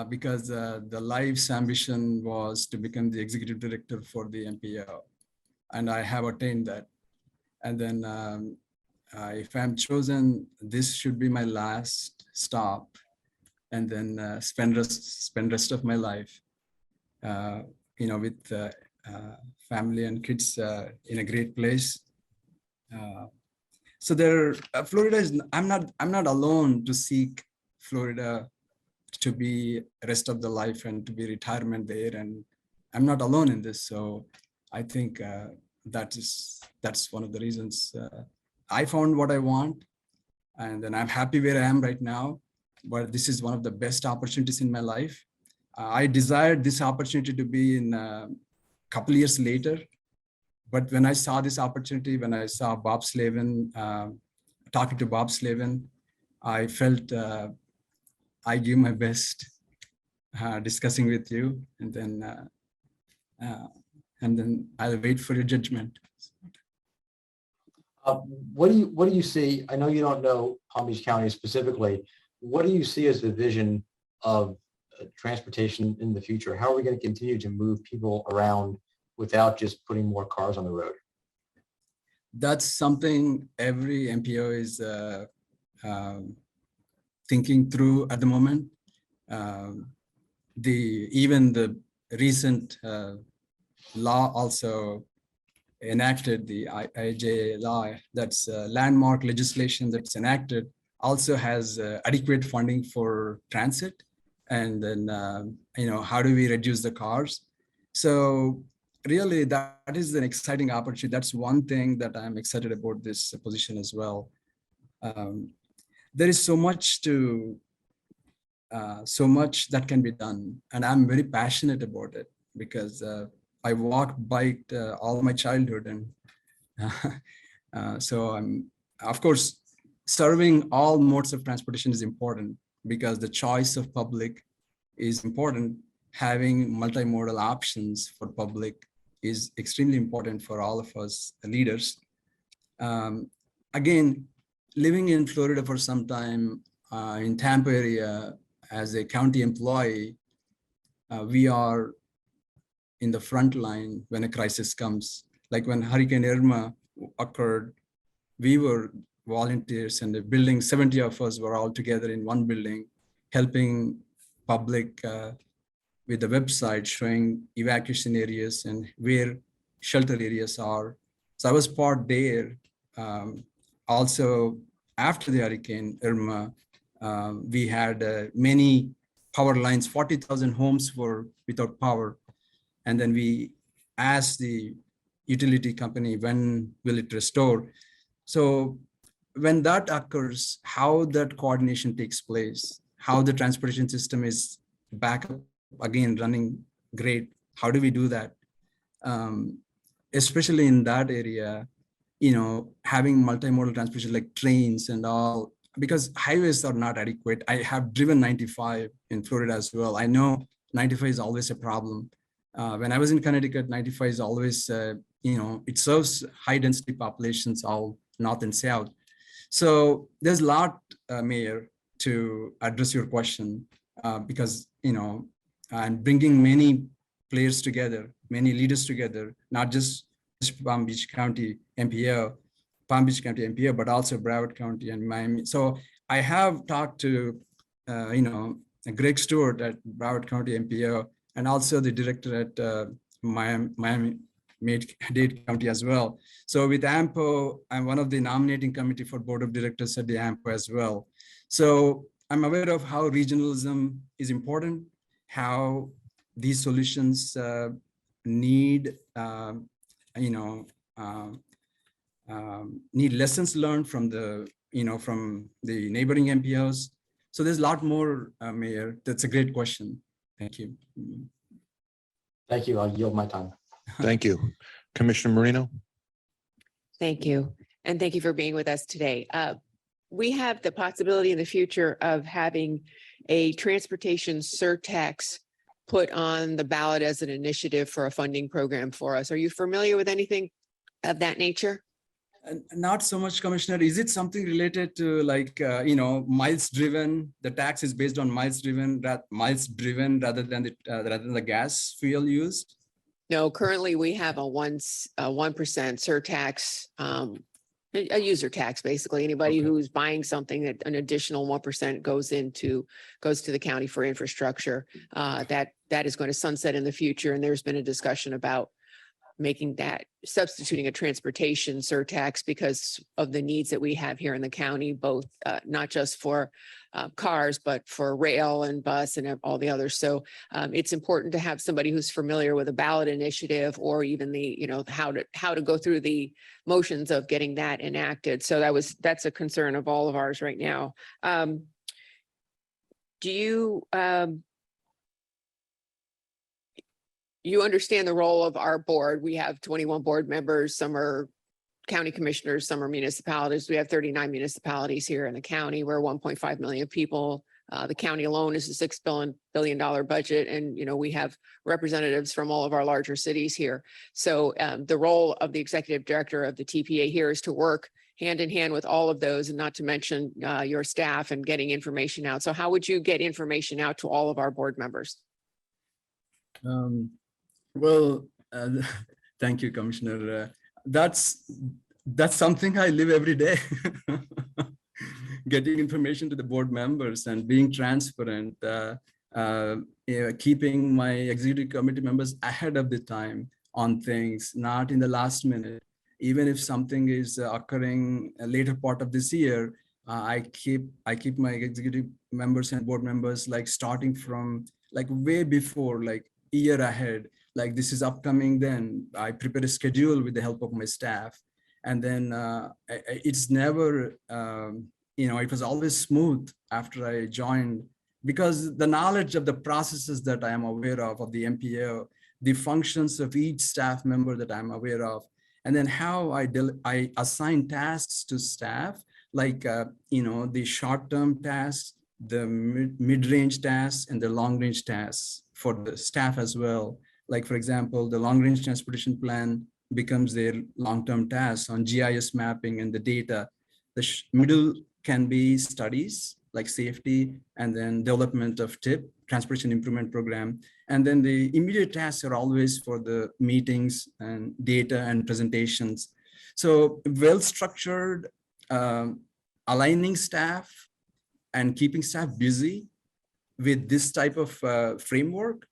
because the life's ambition was to become the executive director for the MPO, and I have attained that. And then if I'm chosen, this should be my last stop, and then spend rest of my life, with family and kids in a great place. So Florida is. I'm not alone to seek Florida to be rest of the life and to be retirement there, and I'm not alone in this. So I think that's one of the reasons I found what I want, and then I'm happy where I am right now. But this is one of the best opportunities in my life. I desired this opportunity to be in couple years later. But when I saw this opportunity, when I saw Bob Slavin, talking to Bob Slavin, I felt I give my best discussing with you, and then I'll wait for your judgment. What do you see? I know you don't know Palm Beach County specifically. What do you see as the vision of transportation in the future? How are we going to continue to move people around without just putting more cars on the road? That's something every MPO is thinking through at the moment. Even the recent law also enacted, the IIJ law, that's landmark legislation that's enacted, also has adequate funding for transit. And then, how do we reduce the cars? So really, that is an exciting opportunity. That's one thing that I'm excited about this position as well. There is so much that can be done, and I'm very passionate about it because I biked all my childhood, and so I'm, of course, serving all modes of transportation is important because the choice of public is important. Having multimodal options for public is extremely important for all of us leaders. Again, living in Florida for some time, in Tampa area as a county employee, we are in the front line when a crisis comes. Like when Hurricane Irma occurred, we were volunteers, and the building, 70 of us were all together in one building, helping public with the website showing evacuation areas and where shelter areas are. So I was part there. Also, after the Hurricane Irma, we had many power lines, 40,000 homes were without power. And then we asked the utility company, when will it restore? So when that occurs, how that coordination takes place, how the transportation system is back up again, running great. How do we do that? Especially in that area, having multimodal transportation like trains and all, because highways are not adequate. I have driven 95 in Florida as well. I know 95 is always a problem. When I was in Connecticut, 95 is always, it serves high density populations, all north and south. So there's a lot, Mayor, to address your question, because, and bringing many players together, many leaders together, not just Palm Beach County MPO, but also Broward County and Miami. So I have talked to, Greg Stewart at Broward County MPO, and also the director at Miami-Dade County as well. So with AMPO, I'm one of the nominating committee for board of directors at the AMPO as well. So I'm aware of how regionalism is important, how these solutions need lessons learned from the neighboring MPOs. So there's a lot more, Mayor. That's a great question. Thank you. Thank you. I'll yield my time. Thank you. Commissioner Marino? Thank you. And thank you for being with us today. We have the possibility in the future of having a transportation surtax put on the ballot as an initiative for a funding program for us. Are you familiar with anything of that nature? Not so much, Commissioner. Is it something related to miles driven? The tax is based on miles driven rather than the gas fuel used? No, currently we have a 1% surtax, a user tax, basically. Anybody who's buying something that an additional 1% goes to the county for infrastructure. That is going to sunset in the future. And there's been a discussion about substituting a transportation surtax because of the needs that we have here in the county, both not just for cars, but for rail and bus and all the others. So it's important to have somebody who's familiar with a ballot initiative or even how to go through the motions of getting that enacted. So that's a concern of all of ours right now. you understand the role of our board. We have 21 board members. Some are county commissioners, some are municipalities. We have 39 municipalities here in the county. We're 1.5 million people. The county alone is a $6 billion budget. And, you know, we have representatives from all of our larger cities here. So the role of the executive director of the TPA here is to work hand in hand with all of those, and not to mention your staff and getting information out. So how would you get information out to all of our board members? Well, thank you, Commissioner. That's something I live every day. Getting information to the board members and being transparent, keeping my executive committee members ahead of the time on things, not in the last minute. Even if something is occurring a later part of this year, I keep my executive members and board members like starting from like way before, like a year ahead. Like this is upcoming, then I prepare a schedule with the help of my staff. And then it's never, it was always smooth after I joined, because the knowledge of the processes that I am aware of the MPO, the functions of each staff member that I'm aware of, and then how I assign tasks to staff, like, the short-term tasks, the mid-range tasks, and the long-range tasks for the staff as well. Like, for example, the long-range transportation plan becomes their long-term task on GIS mapping and the data. The middle can be studies like safety, and then development of TIP, Transportation Improvement Program. And then the immediate tasks are always for the meetings and data and presentations. So well-structured, aligning staff and keeping staff busy with this type of framework,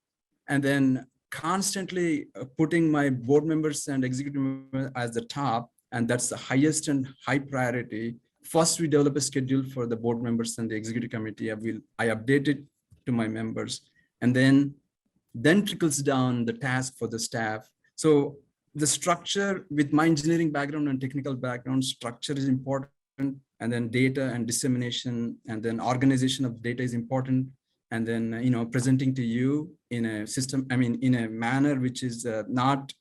and then constantly putting my board members and executive members as the top, and that's the highest and high priority. First, we develop a schedule for the board members and the executive committee. I update it to my members, and then trickles down the task for the staff. So the structure, with my engineering background and technical background, structure is important, and then data and dissemination, and then organization of data is important. And then, presenting to you in a system, in a manner which is not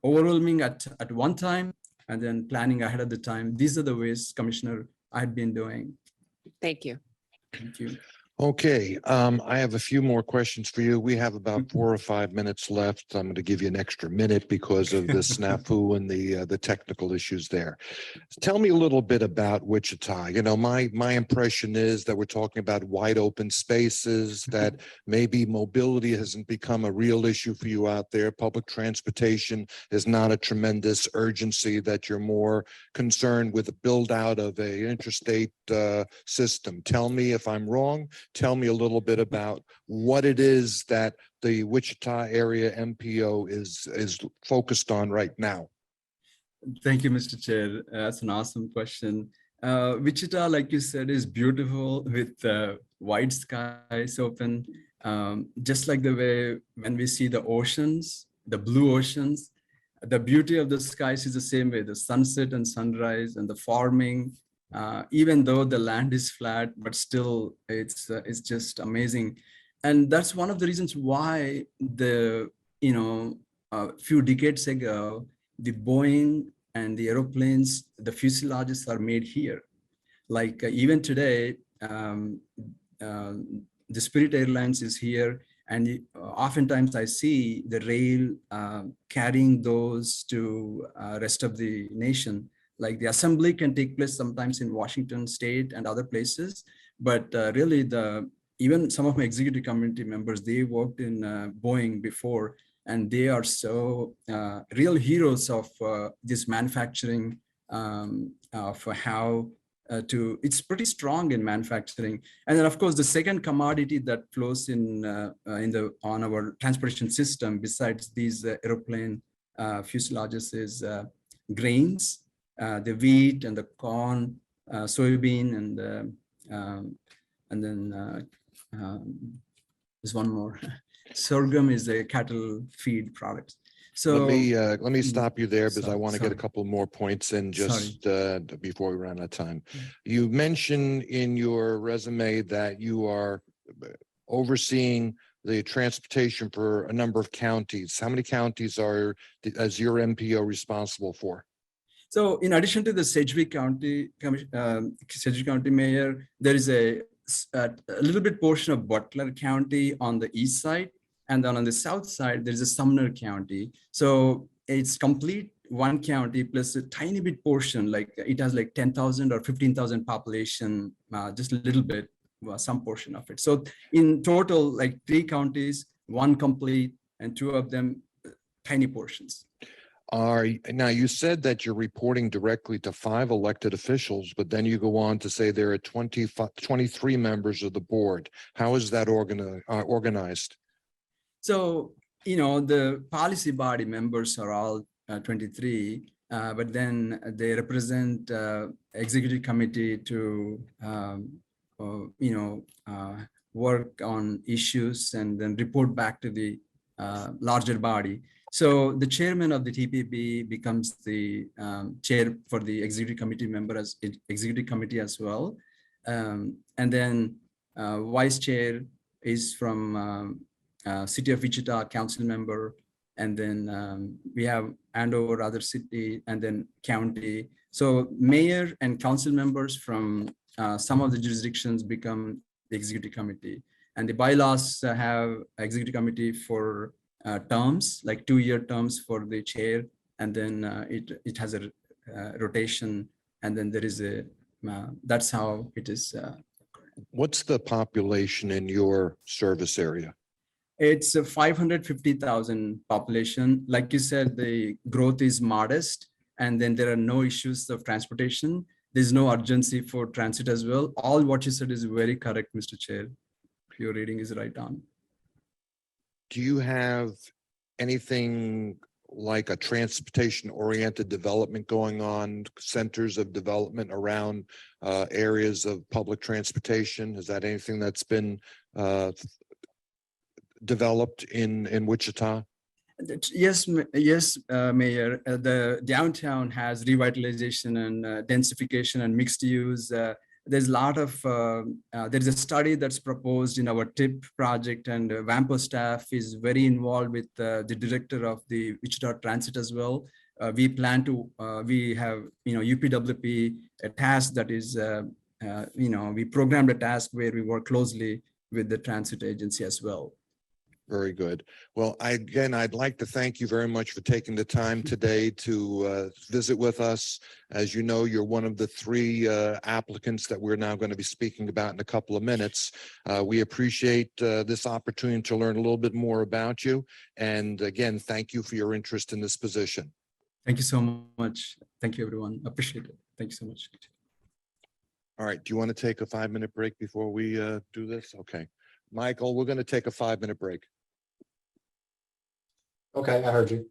overwhelming at one time, and then planning ahead of the time. These are the ways, Commissioner, I've been doing. Thank you. Thank you. Okay, I have a few more questions for you. We have about 4 or 5 minutes left. I'm going to give you an extra minute because of the snafu and the technical issues there. Tell me a little bit about Wichita. My impression is that we're talking about wide open spaces, that maybe mobility hasn't become a real issue for you out there. Public transportation is not a tremendous urgency, that you're more concerned with the build out of a interstate system. Tell me if I'm wrong. Tell me a little bit about what it is that the Wichita area MPO is focused on right now. Thank you, Mr. Chair. That's an awesome question. Wichita, like you said, is beautiful with wide skies open. Just like the way when we see the oceans, the blue oceans, the beauty of the skies is the same way, the sunset and sunrise and the farming. Even though the land is flat, but still it's just amazing. And that's one of the reasons why a few decades ago, the Boeing and the airplanes, the fuselages are made here. Like even today, the Spirit Airlines is here, and oftentimes I see the rail carrying those to rest of the nation. Like the assembly can take place sometimes in Washington State and other places, but really even some of my executive committee members, they worked in Boeing before, and they are so real heroes of this manufacturing, for how it's pretty strong in manufacturing. And then of course, the second commodity that flows on our transportation system, besides these airplane fuselages, is grains. The wheat and the corn, soybean, and then there's one more. Sorghum is a cattle feed product. So let me stop you there, because I want to get a sorry. couple more points in just before we run out of time. You mentioned in your resume that you are overseeing the transportation for a number of counties. How many counties is your MPO responsible for? So in addition to the Sedgwick County, Sedgwick County Mayor, there is a little bit portion of Butler County on the east side. And then on the south side, there's a Sumner County. So it's complete one county plus a tiny bit portion, like it has like 10,000 or 15,000 population, just a little bit, some portion of it. So in total, like 3 counties, 1 complete, and 2 of them tiny portions. Now you said that you're reporting directly to 5 elected officials, but then you go on to say there are 23 members of the board. How is that organized? So, the policy body members are all 23, but then they represent executive committee to, work on issues and then report back to the larger body. So the chairman of the TPP becomes the chair for the executive committee as well. And then vice chair is from City of Wichita council member. And then we have Andover, other city, and then county. So mayor and council members from some of the jurisdictions become the executive committee. And the bylaws have executive committee for terms, like 2-year terms for the chair, and then it has a rotation, and then there is that's how it is. What's the population in your service area? It's a 550,000 population. Like you said, the growth is modest, and then there are no issues of transportation. There's no urgency for transit as well. All what you said is very correct, Mr. Chair. Your reading is right on. Do you have anything like a transportation-oriented development going on, centers of development around areas of public transportation? Is that anything that's been developed in Wichita? Yes, Mayor. The downtown has revitalization and densification and mixed use. There's a lot of, there's a study that's proposed in our TIP project, and WAMPO staff is very involved with the director of the Wichita Transit as well. We plan to, we have, UPWP, a task that is, we programmed a task where we work closely with the transit agency as well. Very good. Well, I'd like to thank you very much for taking the time today to visit with us. As you know, you're one of the 3 applicants that we're now going to be speaking about in a couple of minutes. We appreciate this opportunity to learn a little bit more about you. And again, thank you for your interest in this position. Thank you so much. Thank you, everyone. Appreciate it. Thank you so much. All right. Do you want to take a 5-minute break before we do this? Okay. Michael, we're going to take a 5-minute break. Okay, I heard you.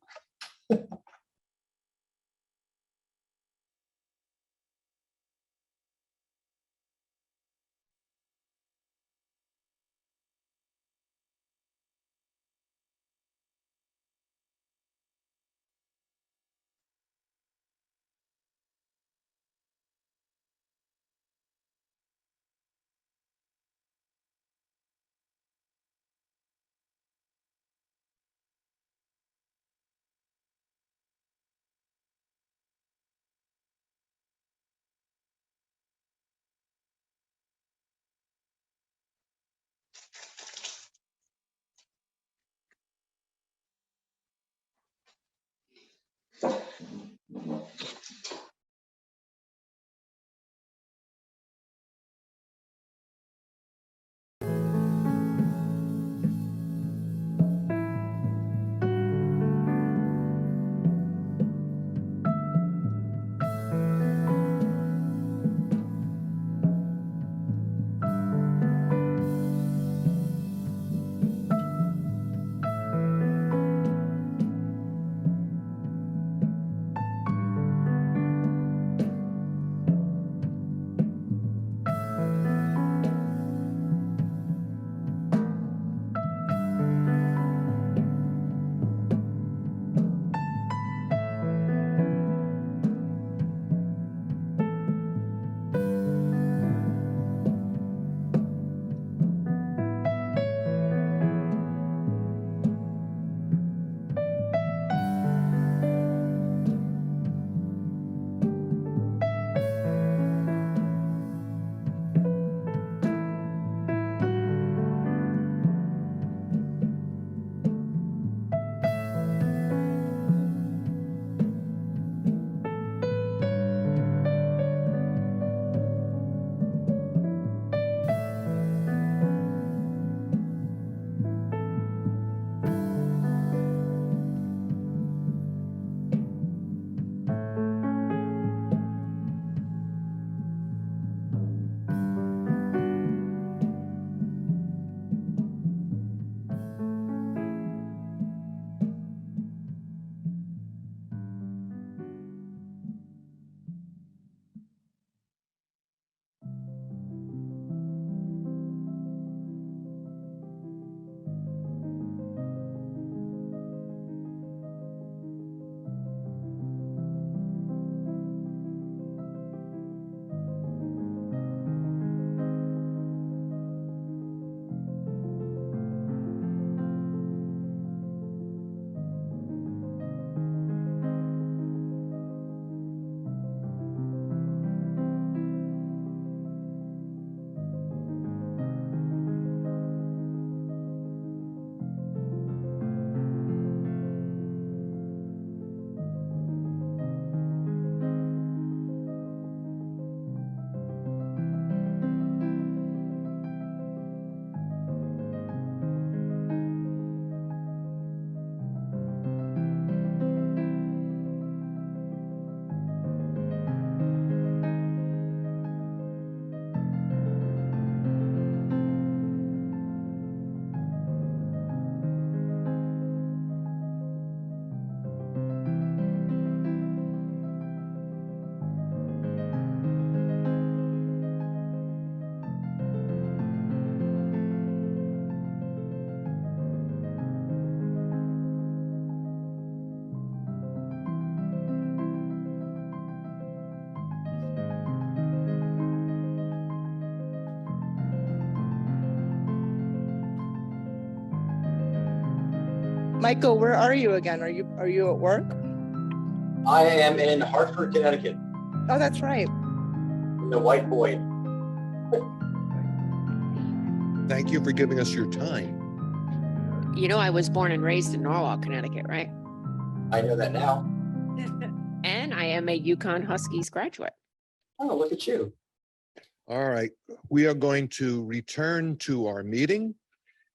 Michael, where are you again? Are you at work? I am in Hartford, Connecticut, Oh, that's right. in the white void. Thank you for giving us your time. You know, I was born and raised in Norwalk, Connecticut, right? I know that now. And I am a Yukon Huskies graduate. Oh, look at you. All right, we are going to return to our meeting.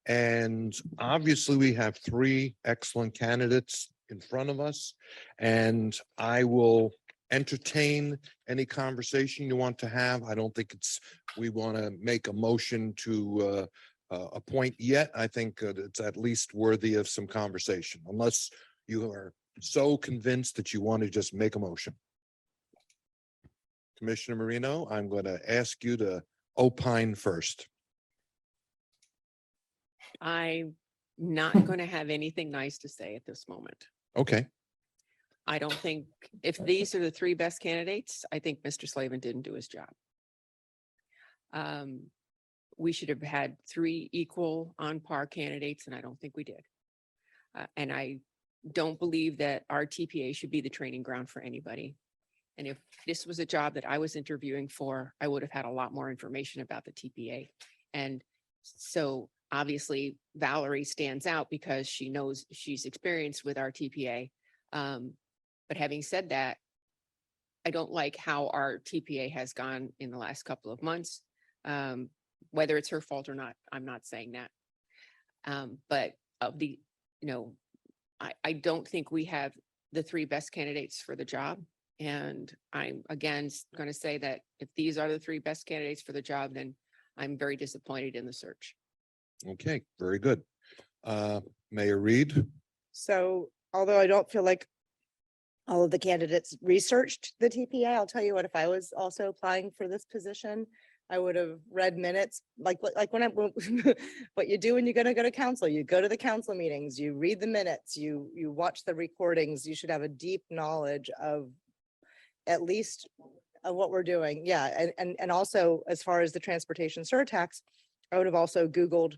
And obviously, we have three excellent candidates in front of us. And I will entertain any conversation you want to have. I don't think we want to make a motion to appoint yet. I think it's at least worthy of some conversation, unless you are so convinced that you want to just make a motion. Commissioner Marino, I'm going to ask you to opine first. I'm not going to have anything nice to say at this moment. Okay, I don't think, if these are the three best candidates, I think Mr. Slavin didn't do his job. We should have had three equal on par candidates, and I don't think we did. And I don't believe that our TPA should be the training ground for anybody. And if this was a job that I was interviewing for, I would have had a lot more information about the TPA. And so obviously Valerie stands out because she knows, she's experienced with our TPA. But having said that, I don't like how our TPA has gone in the last couple of months. Whether it's her fault or not, I'm not saying that. But of the, I don't think we have the three best candidates for the job. And I'm again going to say that if these are the three best candidates for the job, then I'm very disappointed in the search. okay, very good. Mayor Reed? So although I don't feel like all of the candidates researched the TPA, I'll tell you what, if I was also applying for this position, I would have read minutes, like when what you do when you're gonna go to council, you go to the council meetings, you read the minutes, you watch the recordings, you should have a deep knowledge of at least of what we're doing. Yeah, and also as far as the transportation surtax, I would have also Googled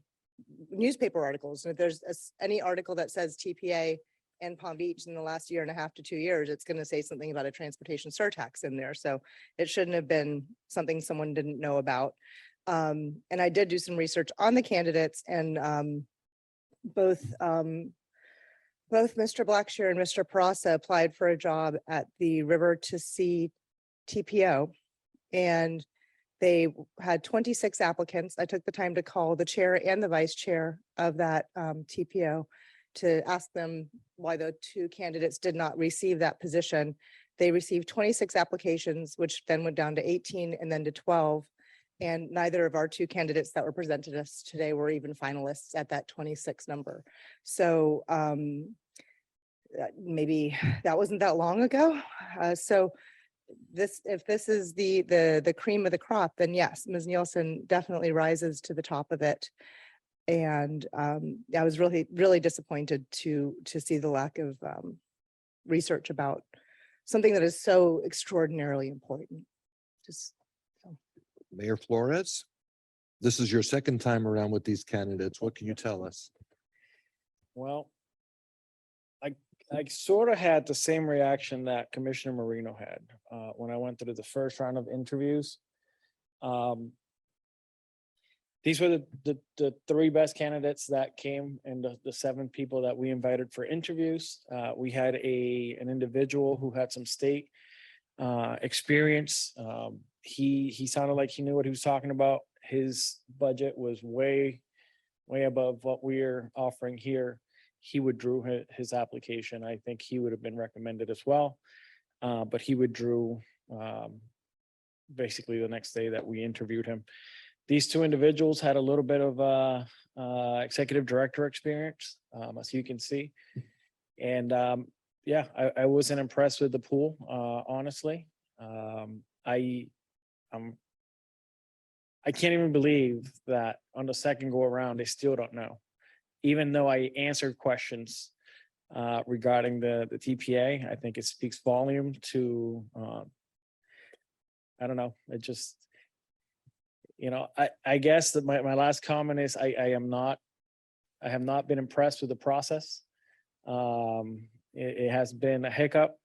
newspaper articles. And if there's any article that says TPA in Palm Beach in the last year and a half to 2 years, it's going to say something about a transportation surtax in there. So it shouldn't have been something someone didn't know about. And I did do some research on the candidates, and both Mr. Blackshear and Mr. Parasa applied for a job at the River to Sea TPO, and they had 26 applicants. I took the time to call the chair and the vice chair of that TPO to ask them why the two candidates did not receive that position. They received 26 applications, which then went down to 18 and then to 12. And neither of our two candidates that were presented to us today were even finalists at that 26 number. So maybe that wasn't that long ago. So if this is the cream of the crop, then yes, Ms. Nielsen definitely rises to the top of it. And I was really disappointed to see the lack of research about something that is so extraordinarily important. Mayor Flores, this is your second time around with these candidates. What can you tell us? Well, I sort of had the same reaction that Commissioner Marino had when I went through the first round of interviews. These were the three best candidates that came, and the 7 people that we invited for interviews. We had an individual who had some state experience. He sounded like he knew what he was talking about. His budget was way above what we're offering here. He withdrew his application. I think he would have been recommended as well. But he withdrew basically the next day that we interviewed him. These two individuals had a little bit of executive director experience, as you can see. And yeah, I wasn't impressed with the pool, honestly. I can't even believe that on the second go around, they still don't know. Even though I answered questions regarding the TPA, I think it speaks volume to, I don't know, it just, I guess that my last comment is I have not been impressed with the process. It has been a hiccup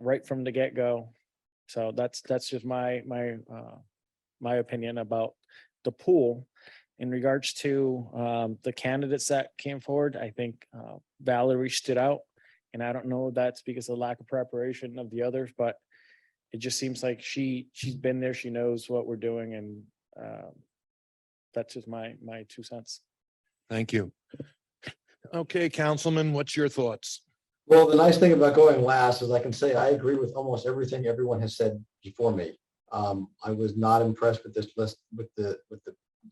right from the get-go. So that's just my opinion about the pool. In regards to the candidates that came forward, I think Valerie stood out. And I don't know if that's because of lack of preparation of the others, but it just seems like she's been there, she knows what we're doing, and that's just my 2 cents. Thank you. Okay, Councilman, what's your thoughts? Well, the nice thing about going last is I can say I agree with almost everything everyone has said before me. I was not impressed with this list, with the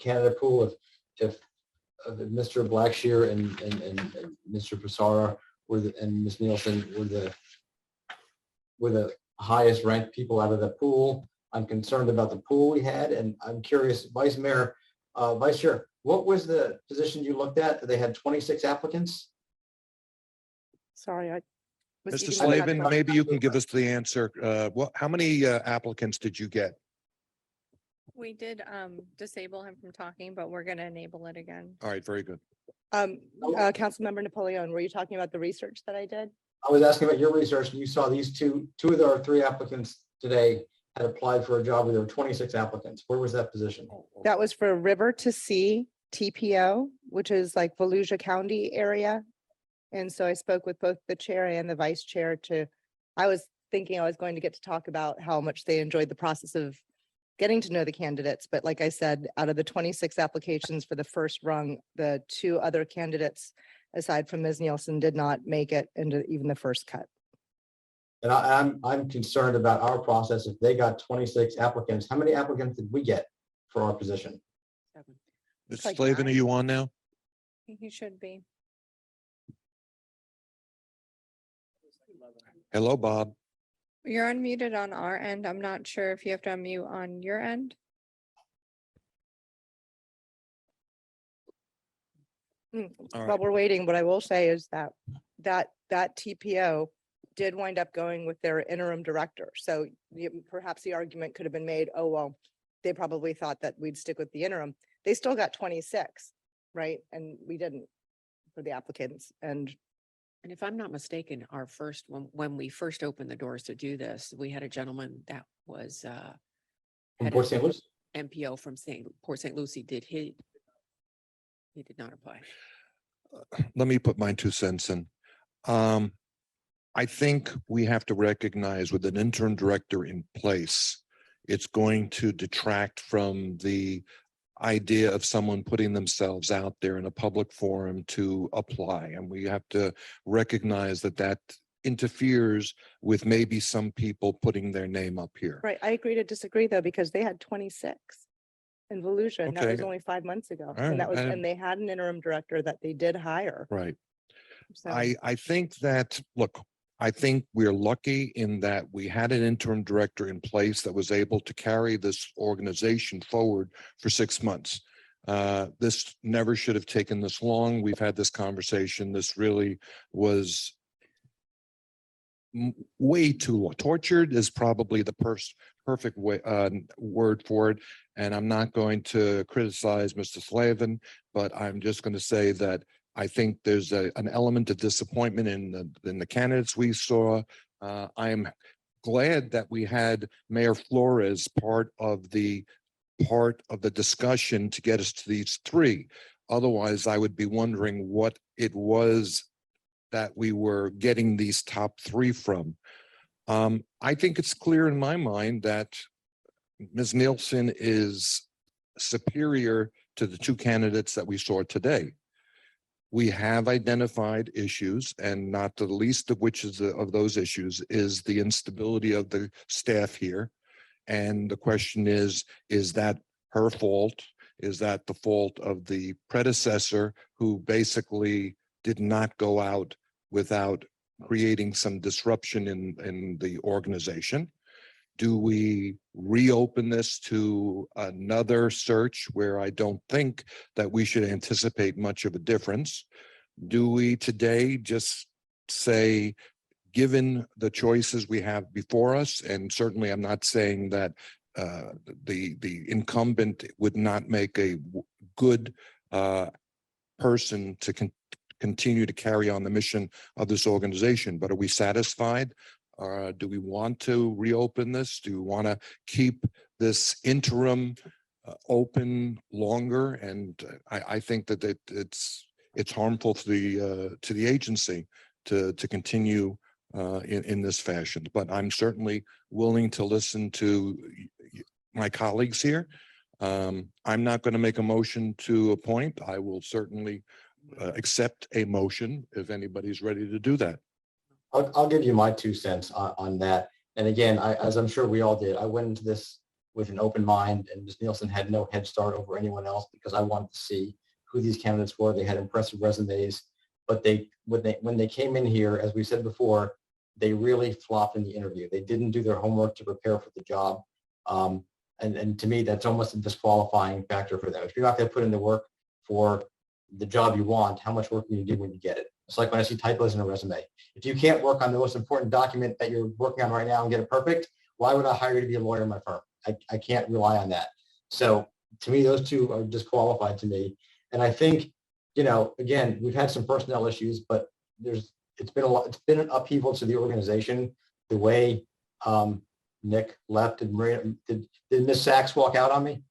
candidate pool. If Mr. Blackshear and Mr. Passara and Ms. Nielsen were the highest ranked people out of the pool. I'm concerned about the pool we had, and I'm curious, Vice Chair, what was the position you looked at? They had 26 applicants. Sorry, I. was Mr. eating my hot Slavin, dog. maybe you can give us the answer. How many applicants did you get? We did disable him from talking, but we're gonna enable it again. All right, very good. Councilmember Napoleon, were you talking about the research that I did? I was asking about your research, and you saw these two of our 3 applicants today had applied for a job where there were 26 applicants. Where was that position? That was for River to Sea TPO, which is like Volusia County area. And so I spoke with both the chair and the vice chair I was thinking I was going to get to talk about how much they enjoyed the process of getting to know the candidates. But like I said, out of the 26 applications for the first rung, the 2 other candidates, aside from Ms. Nielsen, did not make it into even the first cut. And I'm concerned about our process. If they got 26 applicants, how many applicants did we get for our position? Mr. like Slavin, are 9. you on now? He should be. Hello, Bob. You're unmuted on our end. I'm not sure if you have to unmute on your end. All right. While we're waiting, what I will say is that TPO did wind up going with their interim director. So perhaps the argument could have been made, oh, well, they probably thought that we'd stick with the interim. They still got 26, right? And we didn't for the applicants. And if I'm not mistaken, our first, when we first opened the doors to do this, we had a gentleman that was From had Port a St. Louis? MPO from Port St. Lucie. He did not apply. Let me put my 2 cents in. I think we have to recognize with an interim director in place, it's going to detract from the idea of someone putting themselves out there in a public forum to apply. And we have to recognize that interferes with maybe some people putting their name up here. right, I agree to disagree though, because they had 26 in Volusia, and that was Okay. only 5 months ago. All And that right, was, I- and they had an interim director that they did hire. Right. So I think that, look, I think we're lucky in that we had an interim director in place that was able to carry this organization forward for 6 months. This never should have taken this long. We've had this conversation. This really was way too long. Tortured is probably the perfect way, word for it. And I'm not going to criticize Mr. Slavin, but I'm just going to say that I think there's an element of disappointment in the candidates we saw. I'm glad that we had Mayor Flores part of the discussion to get us to these 3. Otherwise, I would be wondering what it was that we were getting these top 3 from. I think it's clear in my mind that Ms. Nielsen is superior to the 2 candidates that we saw today. We have identified issues, and not the least of which of those issues is the instability of the staff here. And the question is that her fault? Is that the fault of the predecessor who basically did not go out without creating some disruption in the organization? Do we reopen this to another search where I don't think that we should anticipate much of a difference? Do we today just say, given the choices we have before us, and certainly I'm not saying that the incumbent would not make a good person to continue to carry on the mission of this organization. But are we satisfied? Do we want to reopen this? Do we want to keep this interim open longer? And I think that it's harmful to the agency to continue in this fashion. But I'm certainly willing to listen to my colleagues here. I'm not going to make a motion to appoint. I will certainly accept a motion if anybody's ready to do that. I'll give you my 2 cents on that. And again, as I'm sure we all did, I went into this with an open mind, and Ms. Nielsen had no head start over anyone else because I wanted to see who these candidates were. They had impressive resumes, but when they came in here, as we said before, they really flopped in the interview. They didn't do their homework to prepare for the job. And to me, that's almost a disqualifying factor for them. If you're not going to put in the work for the job you want, how much work can you do when you get it? It's like when I see typos in a resume. If you can't work on the most important document that you're working on right now and get it perfect, why would I hire you to be a lawyer in my firm? I can't rely on that. So to me, those two are disqualified to me. And I think, again, we've had some personnel issues, but it's been an upheaval to the organization. The way Nick left, and Maria, did Ms. Sachs walk out on me?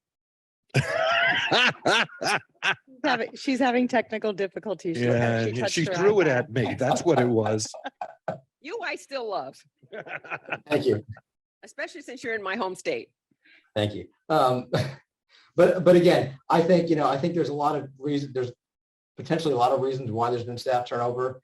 She's having technical difficulties. Yeah, touched she her threw it iPad. at me. That's what it was. You, I still love, Thank you. especially since you're in my home state. Thank you. But again, I think, there's a lot of reasons, there's potentially a lot of reasons why there's been staff turnover.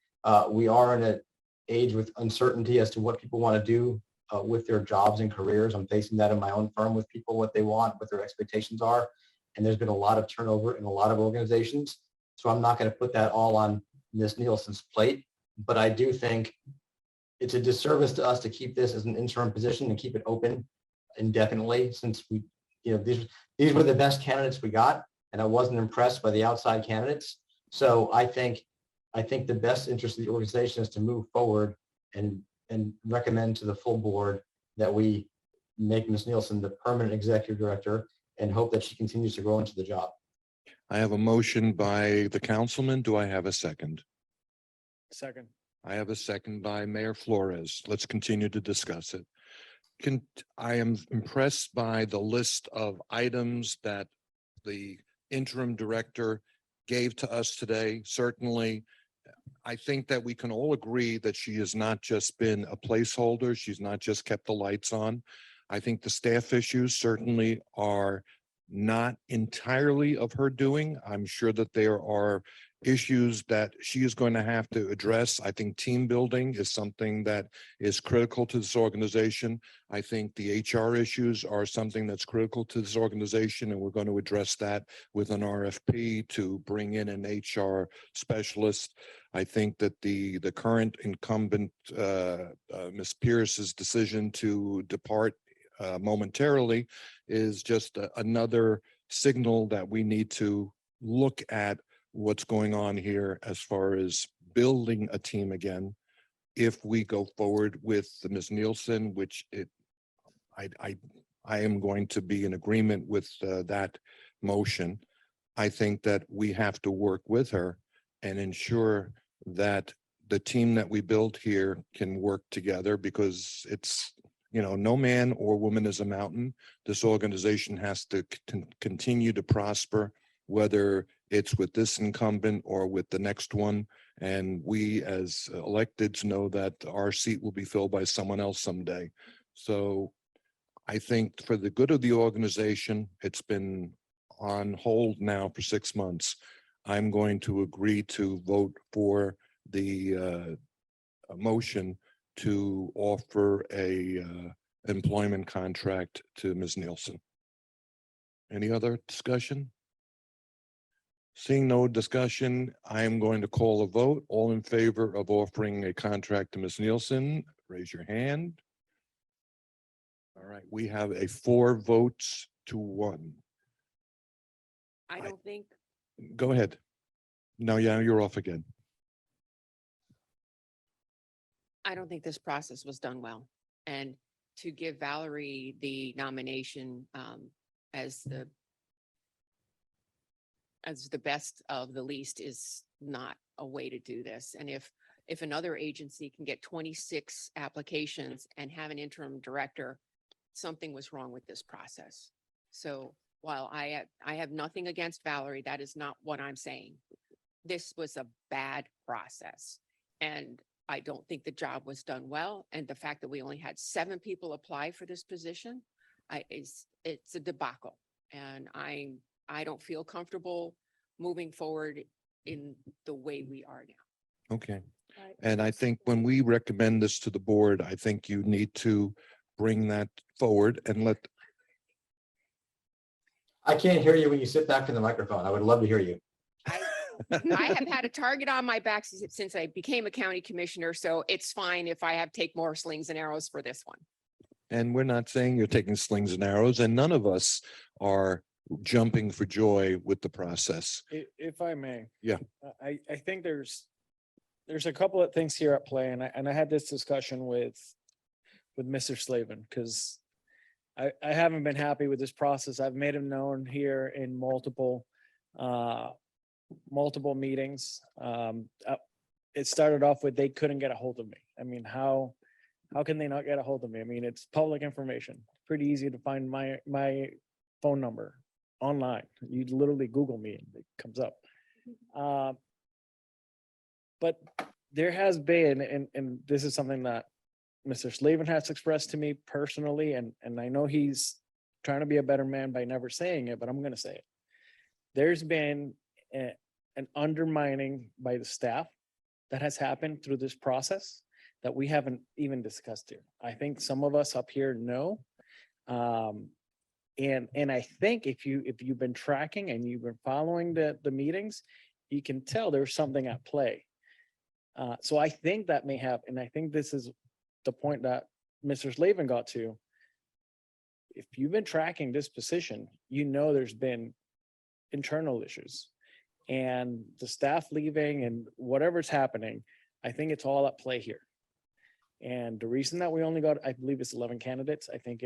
We are in an age with uncertainty as to what people want to do with their jobs and careers. I'm facing that in my own firm with people, what they want, what their expectations are. And there's been a lot of turnover in a lot of organizations. So I'm not going to put that all on Ms. Nielsen's plate, but I do think it's a disservice to us to keep this as an interim position and keep it open indefinitely, since these were the best candidates we got, and I wasn't impressed by the outside candidates. So I think the best interest of the organization is to move forward and recommend to the full board that we make Ms. Nielsen the permanent executive director and hope that she continues to grow into the job. I have a motion by the councilman. Do I have a second? Second. I have a second by Mayor Flores. Let's continue to discuss it. I am impressed by the list of items that the interim director gave to us today. Certainly, I think that we can all agree that she has not just been a placeholder. She's not just kept the lights on. I think the staff issues certainly are not entirely of her doing. I'm sure that there are issues that she is going to have to address. I think team building is something that is critical to this organization. I think the HR issues are something that's critical to this organization, and we're going to address that with an RFP to bring in an HR specialist. I think that the current incumbent, Ms. Pierce's decision to depart momentarily is just another signal that we need to look at what's going on here as far as building a team again. If we go forward with Ms. Nielsen, which I am going to be in agreement with that motion, I think that we have to work with her and ensure that the team that we build here can work together, because it's, no man or woman is a mountain. This organization has to continue to prosper, whether it's with this incumbent or with the next one. And we as electeds know that our seat will be filled by someone else someday. So I think for the good of the organization, it's been on hold now for 6 months. I'm going to agree to vote for the motion to offer a employment contract to Ms. Nielsen. Any other discussion? Seeing no discussion, I am going to call a vote. All in favor of offering a contract to Ms. Nielsen, raise your hand. All right, we have a 4 votes to 1. I don't think, Go ahead. No, yeah, you're off again. I don't think this process was done well. And to give Valerie the nomination as as the best of the least is not a way to do this. And if another agency can get 26 applications and have an interim director, something was wrong with this process. So while I have nothing against Valerie, that is not what I'm saying. This was a bad process. And I don't think the job was done well. And the fact that we only had 7 people apply for this position, it's a debacle. And I don't feel comfortable moving forward in the way we are now. Okay. Right. And I think when we recommend this to the board, I think you need to bring that forward and let, I can't hear you when you sit back in the microphone. I would love to hear you. I have had a target on my back since I became a county commissioner, so it's fine if I have to take more slings and arrows for this one. and we're not saying you're taking slings and arrows, and none of us are jumping for joy with the process. If I may. Yeah. I think there's a couple of things here at play, and I had this discussion with Mr. Slavin, because I haven't been happy with this process. I've made him known here in multiple meetings. It started off with they couldn't get a hold of me. I mean, how can they not get a hold of me? I mean, it's public information. Pretty easy to find my phone number online. You literally Google me and it comes up. But there has been, and this is something that Mr. Slavin has expressed to me personally, and I know he's trying to be a better man by never saying it, but I'm going to say it. There's been an undermining by the staff that has happened through this process that we haven't even discussed here. I think some of us up here know. And I think if you've been tracking and you've been following the meetings, you can tell there's something at play. So I think that may have, and I think this is the point that Mr. Slavin got to. If you've been tracking this position, you know there's been internal issues and the staff leaving and whatever's happening. I think it's all at play here. And the reason that we only got, I believe it's 11 candidates. I think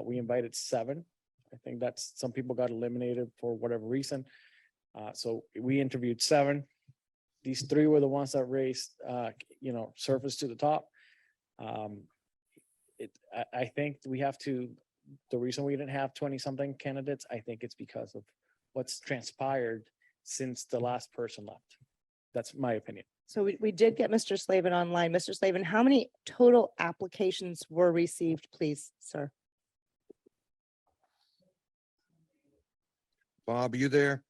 we invited 7. I think that's, some people got eliminated for whatever reason. So we interviewed 7. These 3 were the ones that raised, surface to the top. I think we have to, the reason we didn't have 20 something candidates, I think it's because of what's transpired since the last person left. That's my opinion. So we did get Mr. Slavin online. Mr. Slavin, how many total applications were received, please, sir? Bob, are you there?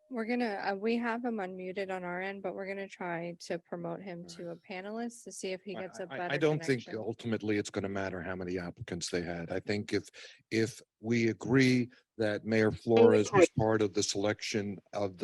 We're gonna, we have him unmuted on our end, but we're gonna try to promote him to a panelist to see if he gets a better I don't think connection. ultimately it's going to matter how many applicants they had. I think if we agree that Mayor Flores was part of the selection of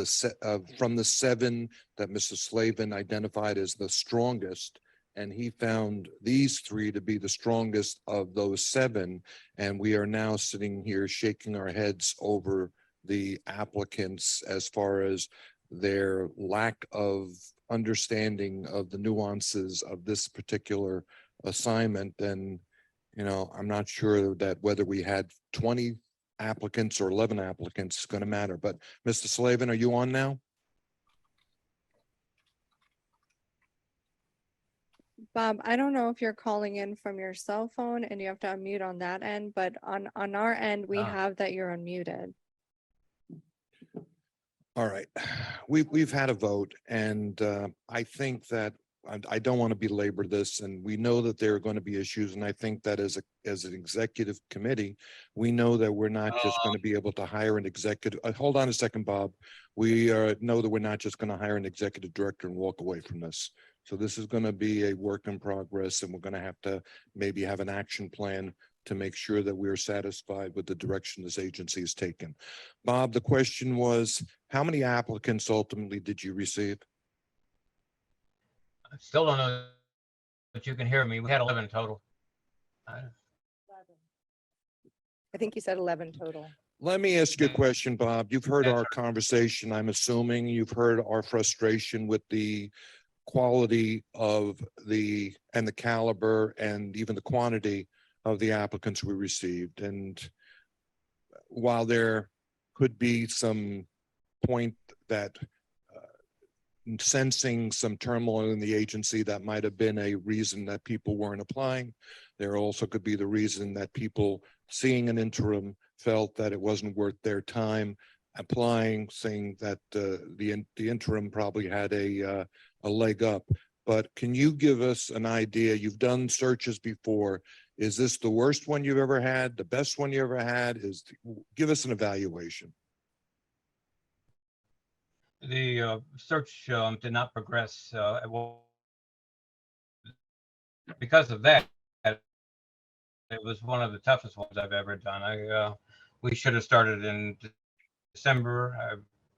from the 7 that Mr. Slavin identified as the strongest, and he found these 3 to be the strongest of those 7, and we are now sitting here shaking our heads over the applicants as far as their lack of understanding of the nuances of this particular assignment, then, I'm not sure that whether we had 20 applicants or 11 applicants is going to matter. But Mr. Slavin, are you on now? Bob, I don't know if you're calling in from your cell phone and you have to unmute on that end, but on our end, we have that you're unmuted. All right, we've had a vote, and I think that I don't want to belabor this, and we know that there are going to be issues, and I think that as an executive committee, we know that we're not just going to be able to hire an executive. Hold on a second, Bob. We know that we're not just going to hire an executive director and walk away from this. So this is going to be a work in progress, and we're going to have to maybe have an action plan to make sure that we're satisfied with the direction this agency is taken. Bob, the question was, how many applicants ultimately did you receive? I still don't know that you can hear me. We had 11 total. I think you said 11 total. Let me ask you a question, Bob. You've heard our conversation. I'm assuming you've heard our frustration with the quality of and the caliber and even the quantity of the applicants we received. And while there could be some point that sensing some turmoil in the agency, that might have been a reason that people weren't applying. There also could be the reason that people seeing an interim felt that it wasn't worth their time applying, saying that the interim probably had a leg up. But can you give us an idea? You've done searches before. Is this the worst one you've ever had? The best one you ever had? Give us an evaluation. The search did not progress. Because of that, it was one of the toughest ones I've ever done. We should have started in December.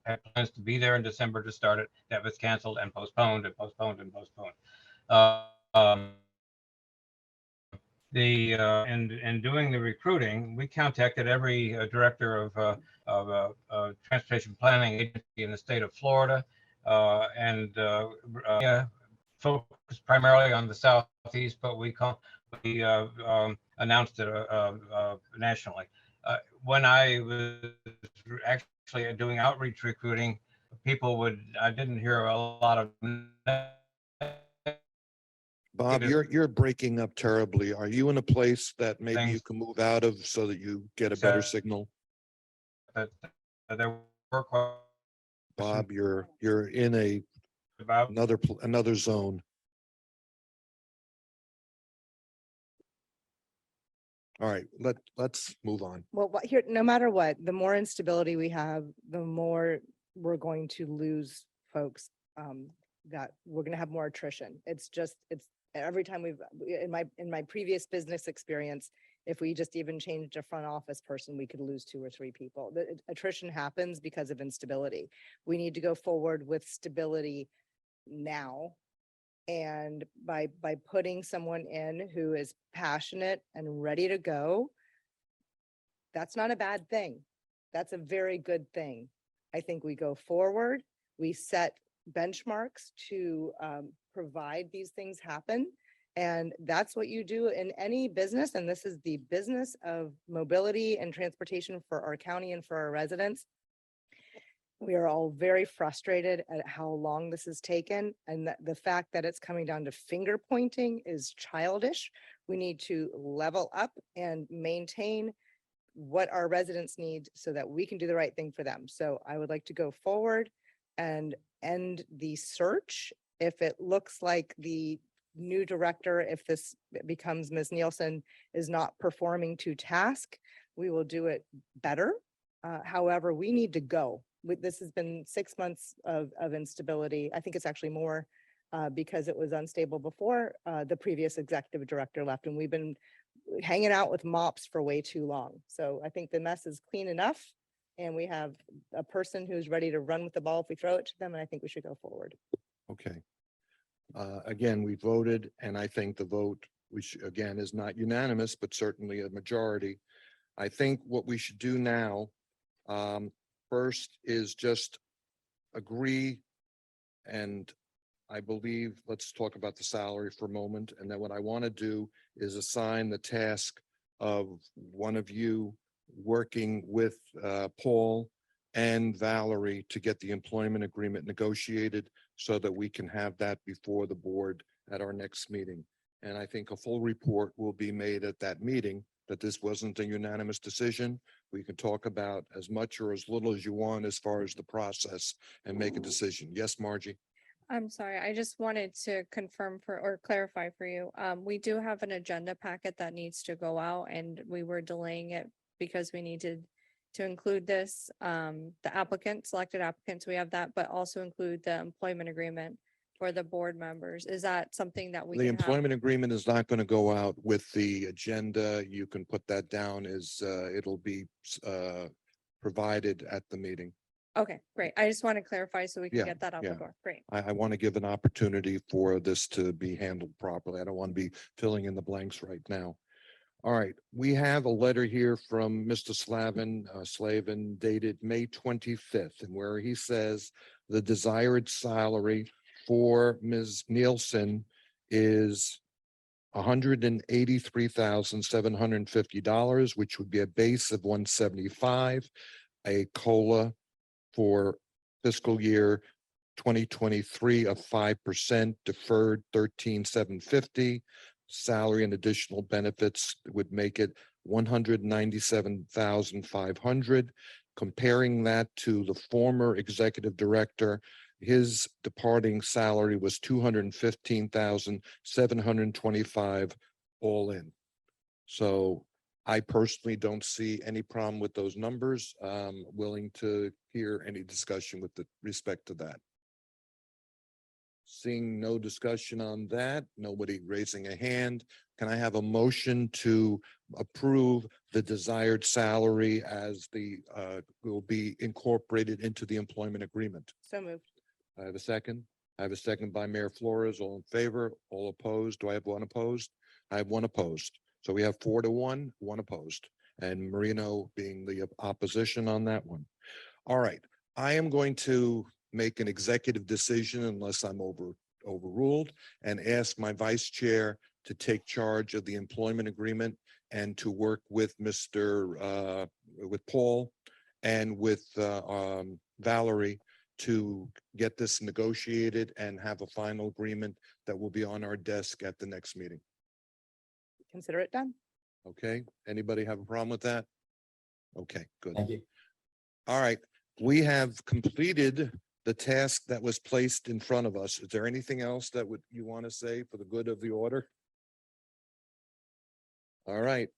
I had plans to be there in December to start it. That was canceled and postponed and postponed and postponed. In doing the recruiting, we contacted every director of transportation planning agency in the state of Florida, and focused primarily on the southeast, but we announced it nationally. When I was actually doing outreach recruiting, I didn't hear a lot of. Bob, you're breaking up terribly. Are you in a place that maybe you can move out of so that you get a better signal? There were Bob, you're in another zone. All right, let's move on. Well, here, no matter what, the more instability we have, the more we're going to lose folks. That we're going to have more attrition. It's every time in my previous business experience, if we just even changed a front office person, we could lose 2 or 3 people. The attrition happens because of instability. We need to go forward with stability now. And by putting someone in who is passionate and ready to go, that's not a bad thing. That's a very good thing. I think we go forward, we set benchmarks to provide these things happen. And that's what you do in any business. And this is the business of mobility and transportation for our county and for our residents. We are all very frustrated at how long this has taken, and the fact that it's coming down to finger pointing is childish. We need to level up and maintain what our residents need so that we can do the right thing for them. So I would like to go forward and end the search. If it looks like the new director, if this becomes Ms. Nielsen, is not performing to task, we will do it better. However, we need to go. This has been 6 months of instability. I think it's actually more because it was unstable before the previous executive director left, and we've been hanging out with mops for way too long. So I think the mess is clean enough, and we have a person who's ready to run with the ball if we throw it to them, and I think we should go forward. Okay. Again, we voted, and I think the vote, again, is not unanimous, but certainly a majority. I think what we should do now, first is just agree, and I believe, let's talk about the salary for a moment. And then what I want to do is assign the task of one of you working with Paul and Valerie to get the employment agreement negotiated so that we can have that before the board at our next meeting. And I think a full report will be made at that meeting that this wasn't a unanimous decision. We can talk about as much or as little as you want as far as the process and make a decision. Yes, Margie? I'm sorry, I just wanted to confirm or clarify for you. We do have an agenda packet that needs to go out, and we were delaying it because we needed to include this, the selected applicants, we have that, but also include the employment agreement for the board members. Is that something that we The can have? employment agreement is not going to go out with the agenda. You can put that down as it'll be provided at the meeting. Okay, great. I just want to clarify so we can Yeah, get that out the yeah. door. Great. I want to give an opportunity for this to be handled properly. I don't want to be filling in the blanks right now. All right, we have a letter here from Mr. Slavin dated May 25th, and where he says the desired salary for Ms. Nielsen is $183,750, which would be a base of 175, a COLA for fiscal year 2023 of 5%, deferred 13,750, salary and additional benefits would make it 197,500. Comparing that to the former executive director, his departing salary was 215,725 all in. So I personally don't see any problem with those numbers. Willing to hear any discussion with respect to that. Seeing no discussion on that, nobody raising a hand, can I have a motion to approve the desired salary as will be incorporated into the employment agreement? So moved. I have a second. I have a second by Mayor Flores. All in favor, all opposed. Do I have one opposed? I have one opposed. So we have 4-1, one opposed, and Marino being the opposition on that one. All right, I am going to make an executive decision unless I'm overruled, and ask my vice chair to take charge of the employment agreement and to work with with Paul and with Valerie to get this negotiated and have a final agreement that will be on our desk at the next meeting. Consider it done. Okay, anybody have a problem with that? Okay, good. Thank you. All right, we have completed the task that was placed in front of us. Is there anything else that you want to say for the good of the order? All right,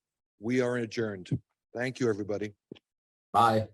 we are adjourned. Thank you, everybody. Bye.